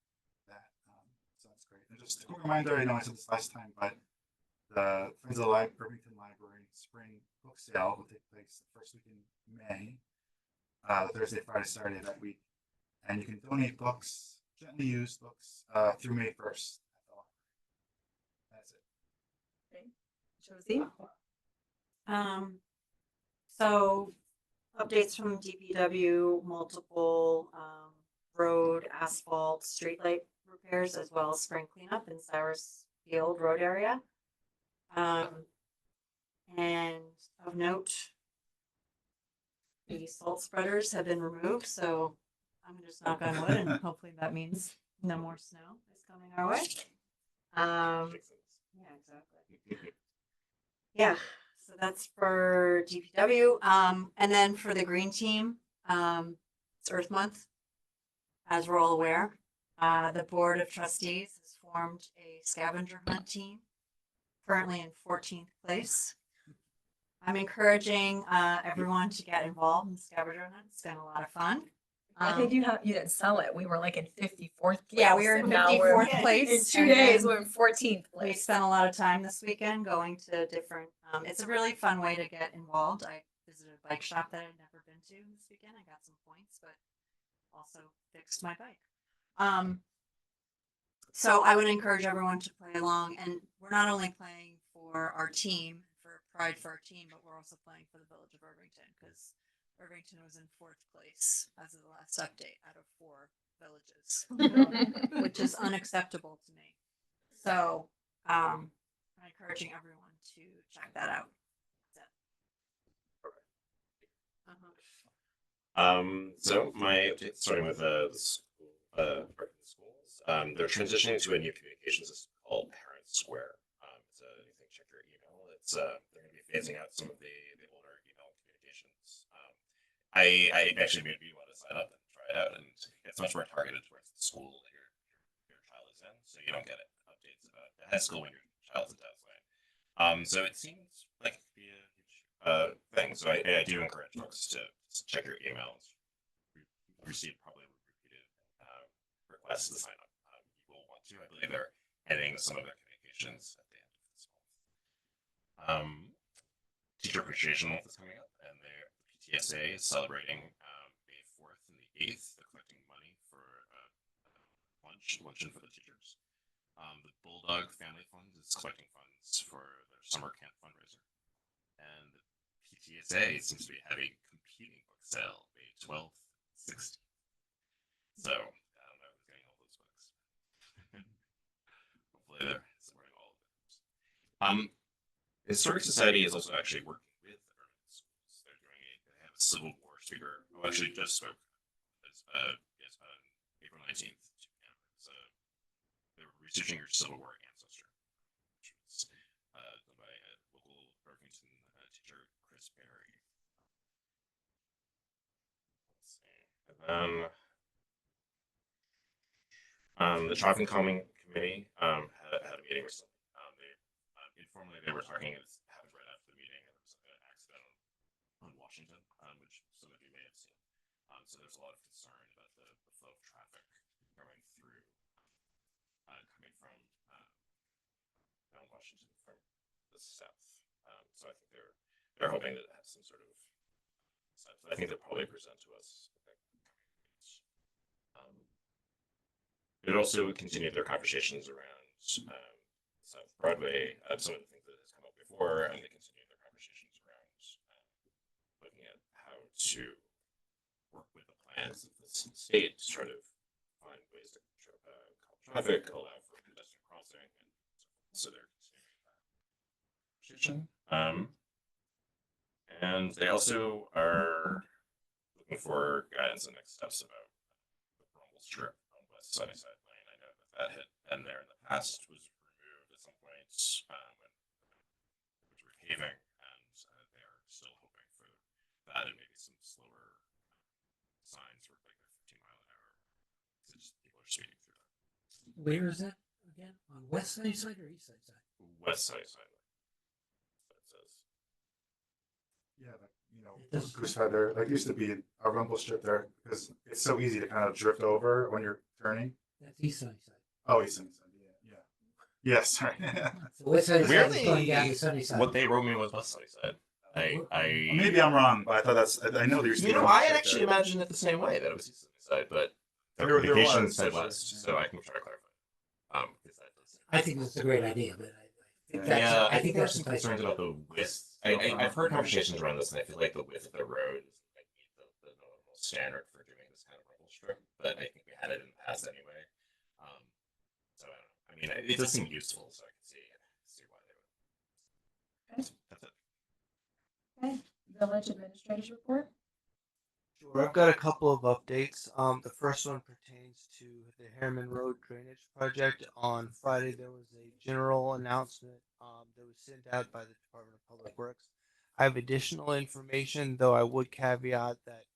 [SPEAKER 3] that. So that's great. And just a quick reminder, I know I said this last time, but the Friends of the Irvington Library Spring Book Sale will take place the first week in May, Thursday, Friday, Saturday that week. And you can donate books, gently used books, through May 1st. That's it.
[SPEAKER 1] Josie?
[SPEAKER 8] So updates from DPW, multiple road, asphalt, streetlight repairs, as well as spring cleanup in Cyrus Field Road area. And of note, the salt spreaders have been removed, so I'm gonna just knock on wood and hopefully that means no more snow is coming our way. Yeah, exactly. Yeah, so that's for DPW. And then for the green team, it's Earth Month, as we're all aware. The Board of Trustees has formed a scavenger hunt team, currently in 14th place. I'm encouraging everyone to get involved in the scavenger hunt. It's been a lot of fun.
[SPEAKER 1] I think you didn't sell it. We were like in 54th place.
[SPEAKER 8] Yeah, we were in
[SPEAKER 1] and now we're
[SPEAKER 8] 54th place.
[SPEAKER 1] In 2
[SPEAKER 8] and
[SPEAKER 1] days,
[SPEAKER 8] then
[SPEAKER 1] we're in 14th
[SPEAKER 8] we
[SPEAKER 1] place.
[SPEAKER 8] spent a lot of time this weekend going to different, it's a really fun way to get involved. I visited a bike shop that I'd never been to this weekend. I got some points, but also fixed my bike. So I would encourage everyone to play along, and we're not only playing for our team, for pride for our team, but we're also playing for the village of Irvington, because Irvington was in 4th place as of the last update out of 4 villages, which is unacceptable to me. So I'm encouraging everyone to check that out.
[SPEAKER 13] So my update, starting with the schools, they're transitioning to a new communications system called Parent Square. It's a new thing. Check your email. It's they're going to be phasing out some of the older email communications. I actually made me want to sign up and try it out, and it's much more targeted towards the school that your child is in, so you don't get updates about at school when your child's in Tasman. So it seems like it could be a huge thing. So I do encourage folks to check your emails. We received probably repeated requests to sign up. You will want to. I believe they're editing some of their communications at the end of this month. Teacher Appreciation Month is coming up, and the TSA is celebrating May 4th and the 8th. They're collecting money for luncheon for the teachers. The Bulldog Family Fund is collecting funds for their summer camp fundraiser. And the PTSA seems to be having a competing book sale May 12th, 16th. So I don't know who's getting all those books. Hopefully they're supporting all of it. Historic Society is also actually working with the urban schools. They have a Civil War speaker who actually just spoke. Yes, on April 19th. So they were researching your Civil War ancestor, which was done by a local Irvington teacher, Chris Berry. Let's see. And then the Traffic and Calming Committee had a meeting recently. Informally, they were talking. It happened right after the meeting. There was an accident on Washington, which some of you may have seen. So there's a lot of concern about the flow of traffic coming through, coming from down Washington from the south. So I think they're hoping that it has some sort of. So I think they'll probably present to us. It also continued their conversations around South Broadway, some of the things that has come up before, and they continued their conversations around looking at how to work with the plans of the state to try to find ways to calm traffic, allow for pedestrian crossing, and so they're continuing that conversation. And they also are looking for guidance and next steps about the Rumble Strip on West Sunnyside Lane. I know that had been there in the past, was removed at some points when which were paving, and they are still hoping for that and maybe some slower signs for like a 15-mile-an-hour. Just people are speeding through that.
[SPEAKER 7] Where is that again? On West Sunnyside or East Sunnyside?
[SPEAKER 13] West Sunnyside. That says.
[SPEAKER 3] Yeah, Goose Feather. Like used to be a rumble strip there because it's so easy to kind of drift over when you're turning.
[SPEAKER 7] That's East Sunnyside.
[SPEAKER 3] Oh, East Sunnyside. Yeah. Yes. Sorry.
[SPEAKER 7] So West Sunnyside is going down
[SPEAKER 13] Weirdly,
[SPEAKER 7] to Sunnyside.
[SPEAKER 13] what they wrote me was West Sunnyside.
[SPEAKER 3] Maybe I'm wrong, but I thought that's. I know there used to be.
[SPEAKER 13] I had actually imagined it the same way that it was East Sunnyside, but the communication said West, so I can try to clarify.
[SPEAKER 7] I think that's a great idea, but
[SPEAKER 13] I think there's some concerns about the width. I've heard conversations around this, and I feel like the width of the road is like the normal standard for doing this kind of rumble strip. But I think we had it in the past anyway. So I don't know. I mean, it does seem useful, so I can see why they would.
[SPEAKER 1] Okay.
[SPEAKER 13] That's it.
[SPEAKER 1] Okay. Village Administrator's Report.
[SPEAKER 14] Sure, I've got a couple of updates. The first one pertains to the Harriman Road drainage project. On Friday, there was a general announcement that was sent out by the Department of Public Works. I have additional information, though I would caveat that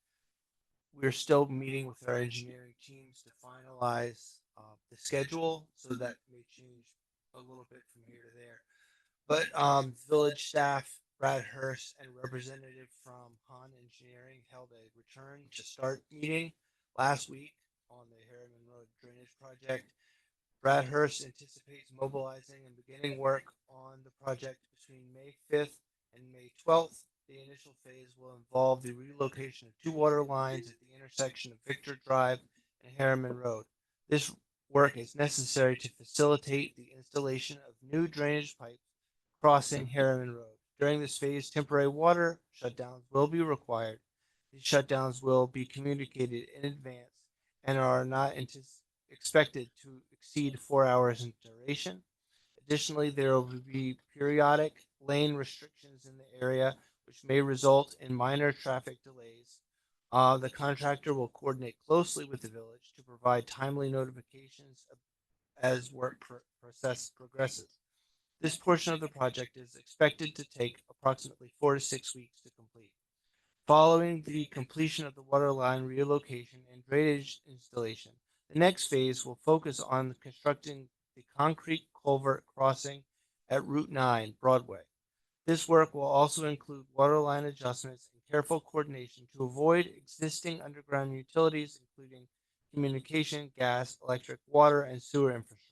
[SPEAKER 14] we're still meeting with our engineering teams to finalize the schedule, so that may change a little bit from here to there. But village staff, Brad Hurst, and representative from Han Engineering held a return to start meeting last week on the Harriman Road drainage project. Brad Hurst anticipates mobilizing and beginning work on the project between May 5th and May 12th. The initial phase will involve the relocation of 2 water lines at the intersection of Victor Drive and Harriman Road. This work is necessary to facilitate the installation of new drainage pipes crossing Harriman Road. During this phase, temporary water shutdowns will be required. These shutdowns will be communicated in advance and are not expected to exceed 4 hours in duration. Additionally, there will be periodic lane restrictions in the area, which may result in minor traffic delays. The contractor will coordinate closely with the village to provide timely notifications as work process progresses. This portion of the project is expected to take approximately 4 to 6 weeks to complete. Following the completion of the water line relocation and drainage installation, the next phase will focus on constructing the concrete culvert crossing at Route 9 Broadway. This work will also include water line adjustments and careful coordination to avoid existing underground utilities, including communication, gas, electric, water, and sewer infrastructure.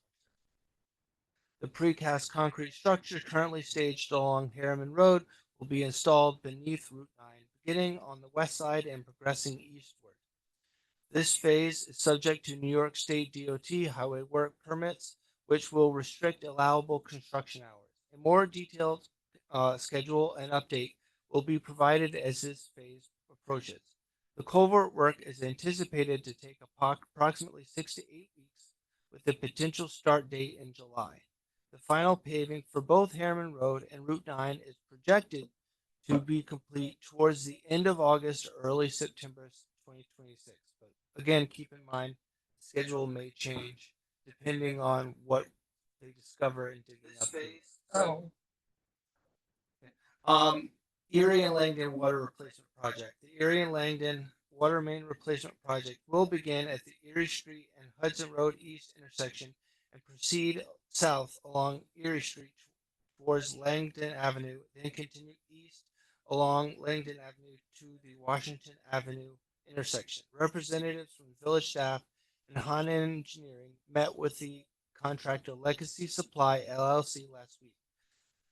[SPEAKER 14] The precast concrete structure currently staged along Harriman Road
[SPEAKER 15] will be installed beneath Route 9, beginning on the west side and progressing eastward. This phase is subject to New York State DOT highway work permits, which will restrict allowable construction hours. A more detailed schedule and update will be provided as this phase approaches. The culvert work is anticipated to take approximately 6 to 8 weeks, with a potential start date in July. The final paving for both Harriman Road and Route 9 is projected to be complete towards the end of August or early September 2026. But again, keep in mind the schedule may change depending on what they discover in digging up.
[SPEAKER 1] Oh,
[SPEAKER 15] Erie and Langdon Water Replacement Project. The Erie and Langdon Water Main Replacement Project will begin at the Erie Street and Hudson Road East intersection and proceed south along Erie Street towards Langdon Avenue, then continue east along Langdon Avenue to the Washington Avenue intersection. Representatives from village staff and Han Engineering met with the contractor Legacy Supply LLC last week.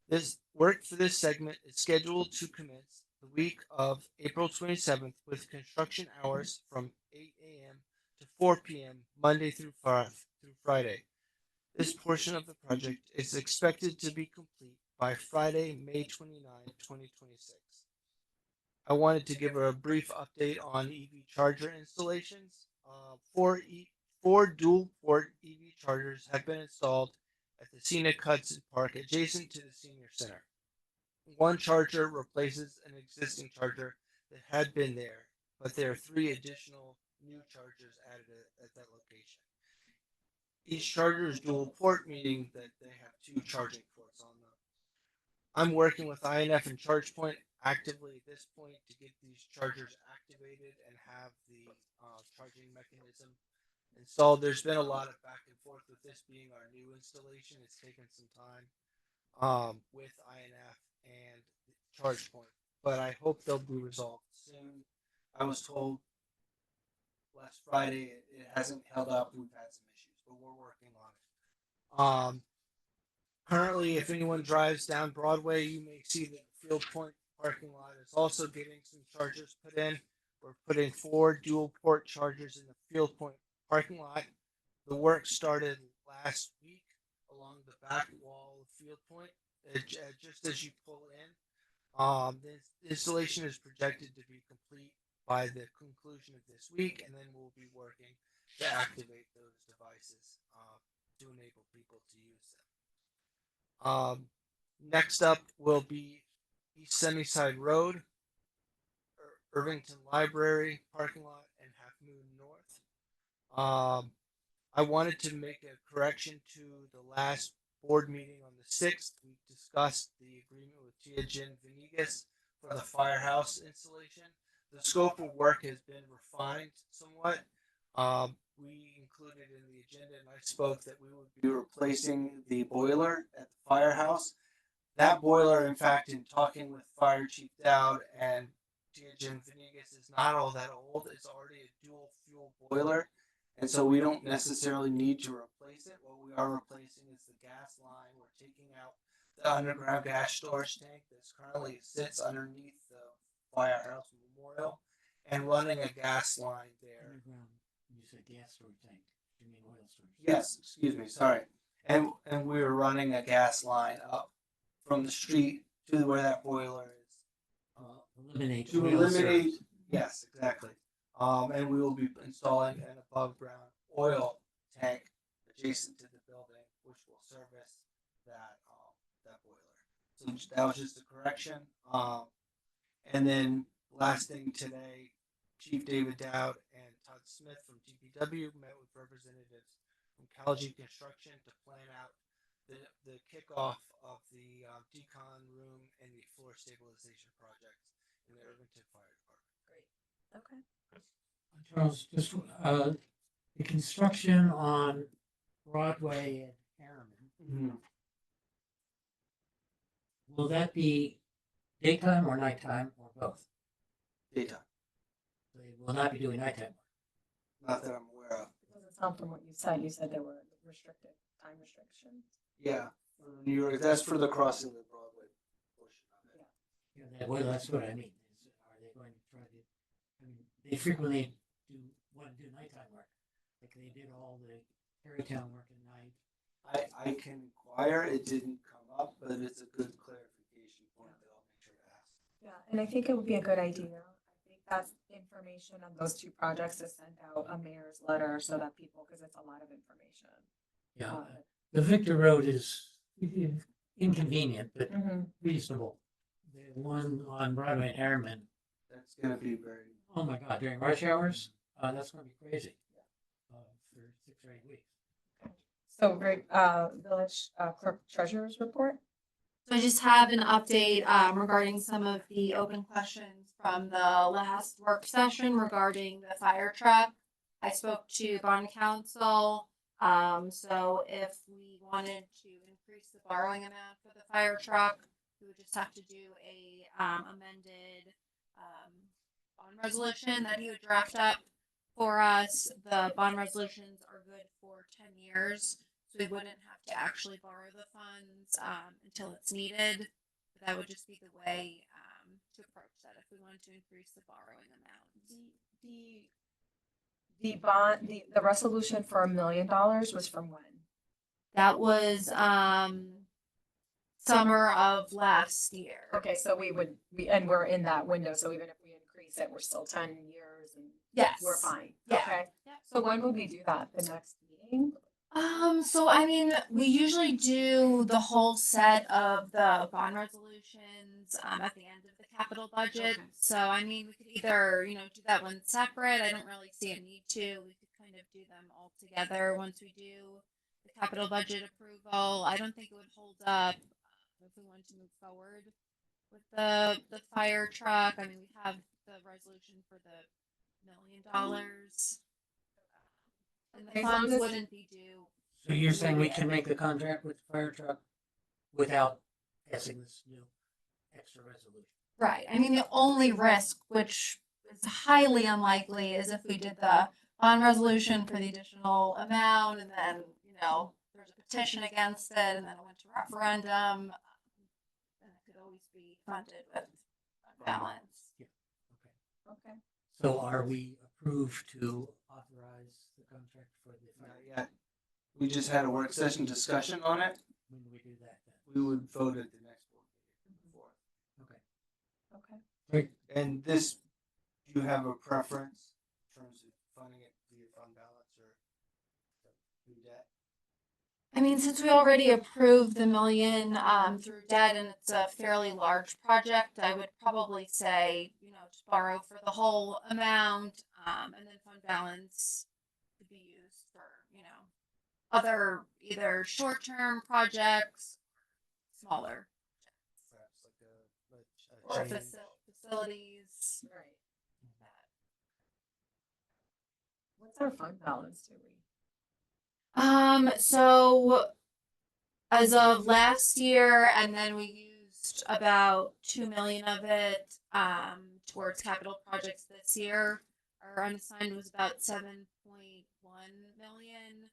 [SPEAKER 15] This work for this segment is scheduled to commence the week of April 27th with construction hours from 8 a.m. to 4 p.m. Monday through Friday. This portion of the project is expected to be complete by Friday, May 29, 2026. I wanted to give a brief update on EV charger installations. Four dual port EV chargers have been installed at the Scenic Hudson Park adjacent to the Senior Center. One charger replaces an existing charger that had been there, but there are 3 additional new chargers added at that location. Each charger is dual port, meaning that they have 2 charging ports on them. I'm working with INF and ChargePoint actively at this point to get these chargers activated and have the charging mechanism installed. There's been a lot of back and forth with this being our new installation. It's taken some time with INF and ChargePoint, but I hope they'll be resolved soon. I was told last Friday it hasn't held up. We've had some issues, but we're working on it. Currently, if anyone drives down Broadway, you may see that the Field Point parking lot is also getting some chargers put in. We're putting 4 dual port chargers in the Field Point parking lot. The work started last week along the back wall of Field Point, just as you pull in. The installation is projected to be complete by the conclusion of this week, and then we'll be working to activate those devices to enable people to use them. Next up will be East Sunnyside Road, Irvington Library parking lot, and Half Moon North. I wanted to make a correction to the last board meeting on the 6th. We discussed the agreement with Tiagen Venegas for the firehouse installation. The scope of work has been refined somewhat. We included in the agenda, and I spoke that we would be replacing the boiler at the firehouse. That boiler, in fact, in talking with Fire Chief Dowd and Tiagen Venegas, is not all that old. It's already a dual fuel boiler. And so we don't necessarily need to replace it. What we are replacing is the gas line. We're taking out the underground gas storage tank that's currently sits underneath the firehouse memorial and running a gas line there.
[SPEAKER 7] Underground, you said gas storage tank, you mean oil storage?
[SPEAKER 15] Yes, excuse me, sorry. And we were running a gas line up from the street to where that boiler is.
[SPEAKER 7] Eliminate
[SPEAKER 15] To
[SPEAKER 7] oil
[SPEAKER 15] eliminate,
[SPEAKER 7] service.
[SPEAKER 15] yes, exactly. And we will be installing an above ground oil tank adjacent to the building, which will service that boiler. So that was just a correction. And then last thing today, Chief David Dowd and Todd Smith from DPW met with representatives from Calgy Construction to plan out the kickoff of the decon room and the floor stabilization projects in the Irvington Fire Department.
[SPEAKER 8] Great. Okay.
[SPEAKER 7] Charles, just the construction on Broadway and Harriman, will that be daytime or nighttime or both?
[SPEAKER 15] Daytime.
[SPEAKER 7] They will not be doing nighttime work.
[SPEAKER 15] Not that I'm aware of.
[SPEAKER 1] it doesn't sound from what you said. You said there were restricted time restrictions.
[SPEAKER 15] Yeah, New York. That's for the crossing the Broadway portion of it.
[SPEAKER 7] You know, well, that's what I mean. Are they going to try to? I mean, they frequently want to do nighttime work, like they did all the Terrytown work at night.
[SPEAKER 14] I can inquire, it didn't come up, but it's a good clarification point that I'll make sure to ask.
[SPEAKER 1] Yeah, and I think it would be a good idea. I think that's information on those two projects to send out a mayor's letter so that people, because it's a lot of information.
[SPEAKER 7] Yeah, the Victor Road is inconvenient, but
[SPEAKER 1] Mhm.
[SPEAKER 7] reasonable. The one on Broadway and Harriman,
[SPEAKER 14] That's gonna be very,
[SPEAKER 7] oh my God, during rush hours, that's gonna be crazy. For 6 or 8 weeks.
[SPEAKER 1] So, village clerk treasurer's report?
[SPEAKER 4] So I just have an update regarding some of the open questions from the last work session regarding the fire truck. I spoke to bond council. So if we wanted to increase the borrowing amount for the fire truck, we would just have to do a amended bond resolution that he would draft up for us. The bond resolutions are good for 10 years. So we wouldn't have to actually borrow the funds until it's needed. But that would just be the way to approach that if we wanted to increase the borrowing amount.
[SPEAKER 1] The bond, the resolution for $1 million was from when?
[SPEAKER 4] That was summer of last year.
[SPEAKER 1] Okay, so and we're in that window, so even if we increase it, we're still 10 years and
[SPEAKER 4] Yes.
[SPEAKER 1] we're fine.
[SPEAKER 4] Yeah.
[SPEAKER 1] Okay. So when would we do that? The next meeting?
[SPEAKER 4] So I mean, we usually do the whole set of the bond resolutions at the end of the capital budget.
[SPEAKER 1] Okay.
[SPEAKER 4] So I mean, we could either, do that one separate. I don't really see a need to. We could kind of do them all together once we do the capital budget approval. I don't think it would hold up if we wanted to move forward with the fire truck. I mean, we have the resolution for the $1 million. And the
[SPEAKER 1] As long
[SPEAKER 4] funds
[SPEAKER 1] as-
[SPEAKER 4] wouldn't be due.
[SPEAKER 7] So you're saying we can make the contract with the fire truck without passing this new extra resolution?
[SPEAKER 4] Right. I mean, the only risk, which is highly unlikely, is if we did the bond resolution for the additional amount and then, there's a petition against it and then it went to referendum. Then it could always be funded with a balance.
[SPEAKER 1] Okay.
[SPEAKER 7] So are we approved to authorize the contract for the
[SPEAKER 14] not
[SPEAKER 7] fire?
[SPEAKER 14] yet. We just had a work session discussion on it.
[SPEAKER 7] When do we do that then?
[SPEAKER 14] We would vote at the next board meeting for it.
[SPEAKER 7] Okay.
[SPEAKER 1] Okay.
[SPEAKER 7] Great.
[SPEAKER 14] And this, do you have a preference in terms of funding it via fund balance or through debt?
[SPEAKER 4] I mean, since we already approved the $1 million through debt and it's a fairly large project, I would probably say, just borrow for the whole amount, and then fund balance could be used for, other either short-term projects, smaller,
[SPEAKER 14] Perhaps like
[SPEAKER 4] or
[SPEAKER 14] a change.
[SPEAKER 4] facilities.
[SPEAKER 1] Right. What's our fund balance, do we?
[SPEAKER 4] So as of last year, and then we used about 2 million of it towards capital projects this year. Our unassigned was about 7.1 million.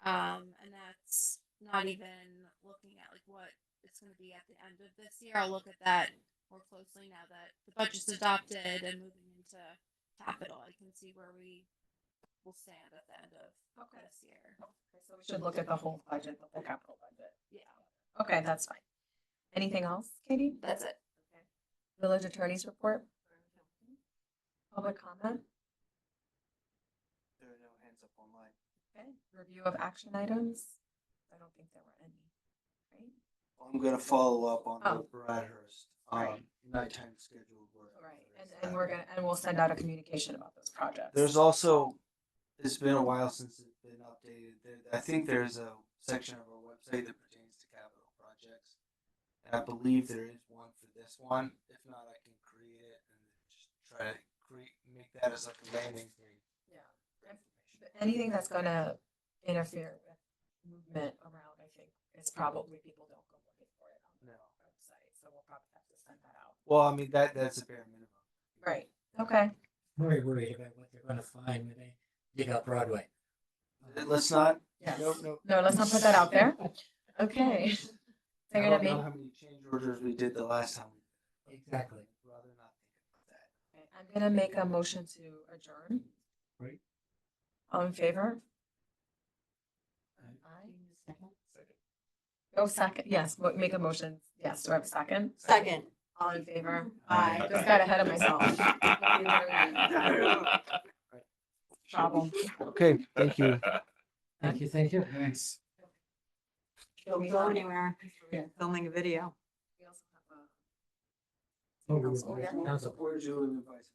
[SPEAKER 4] And that's not even looking at like what it's going to be at the end of this year. I'll look at that more closely now that the budget's adopted and moving into capital. I can see where we will stand at the end of this year.
[SPEAKER 1] Okay, so we should look at the whole budget, the whole capital budget.
[SPEAKER 4] Yeah,
[SPEAKER 1] Okay, that's fine. Anything else, Katie?
[SPEAKER 4] that's it.
[SPEAKER 1] Okay. Village attorney's report? Public comment?
[SPEAKER 14] There are no hands up online.
[SPEAKER 1] Okay. Review of action items? I don't think there were any. Right?
[SPEAKER 14] I'm gonna follow up on
[SPEAKER 1] Oh.
[SPEAKER 14] the Bradhurst,
[SPEAKER 1] Right.
[SPEAKER 14] nighttime scheduled work.
[SPEAKER 1] Right, and we'll send out a communication about those projects.
[SPEAKER 14] There's also, it's been a while since it's been updated. I think there's a section of our website that pertains to capital projects. And I believe there is one for this one. If not, I can create it and just try to make that as like a landing page.
[SPEAKER 1] Anything that's gonna interfere with movement around, I think, is probably people don't go looking for it on the website, so we'll probably have to send that out.
[SPEAKER 14] Well, I mean, that's a bare minimum.
[SPEAKER 1] Right, okay.
[SPEAKER 7] I'm very worried about what they're gonna find when they dig up Broadway.
[SPEAKER 14] Let's not.
[SPEAKER 1] Yes.
[SPEAKER 14] No.
[SPEAKER 1] No, let's not put that out there. Okay.
[SPEAKER 14] I
[SPEAKER 1] They're
[SPEAKER 14] don't
[SPEAKER 1] gonna
[SPEAKER 14] know
[SPEAKER 1] make,
[SPEAKER 14] how many change orders we did the last time.
[SPEAKER 7] Exactly.
[SPEAKER 14] I'd rather not think about that.
[SPEAKER 1] Okay, I'm gonna make a motion to adjourn.
[SPEAKER 7] Right.
[SPEAKER 1] All in favor? Aye. Oh, second, yes, make a motion. Yes, do I have a second?
[SPEAKER 2] Second.
[SPEAKER 1] All in favor?
[SPEAKER 2] Aye.
[SPEAKER 1] Just got ahead of myself. Trouble.
[SPEAKER 15] Okay, thank you.
[SPEAKER 7] Thank you, thank you.
[SPEAKER 3] Thanks.
[SPEAKER 8] Don't go anywhere. Filming a video.
[SPEAKER 1] We also have a
[SPEAKER 7] Oh,
[SPEAKER 1] Council, yeah.
[SPEAKER 7] Council.
[SPEAKER 14] Where's you and the vice?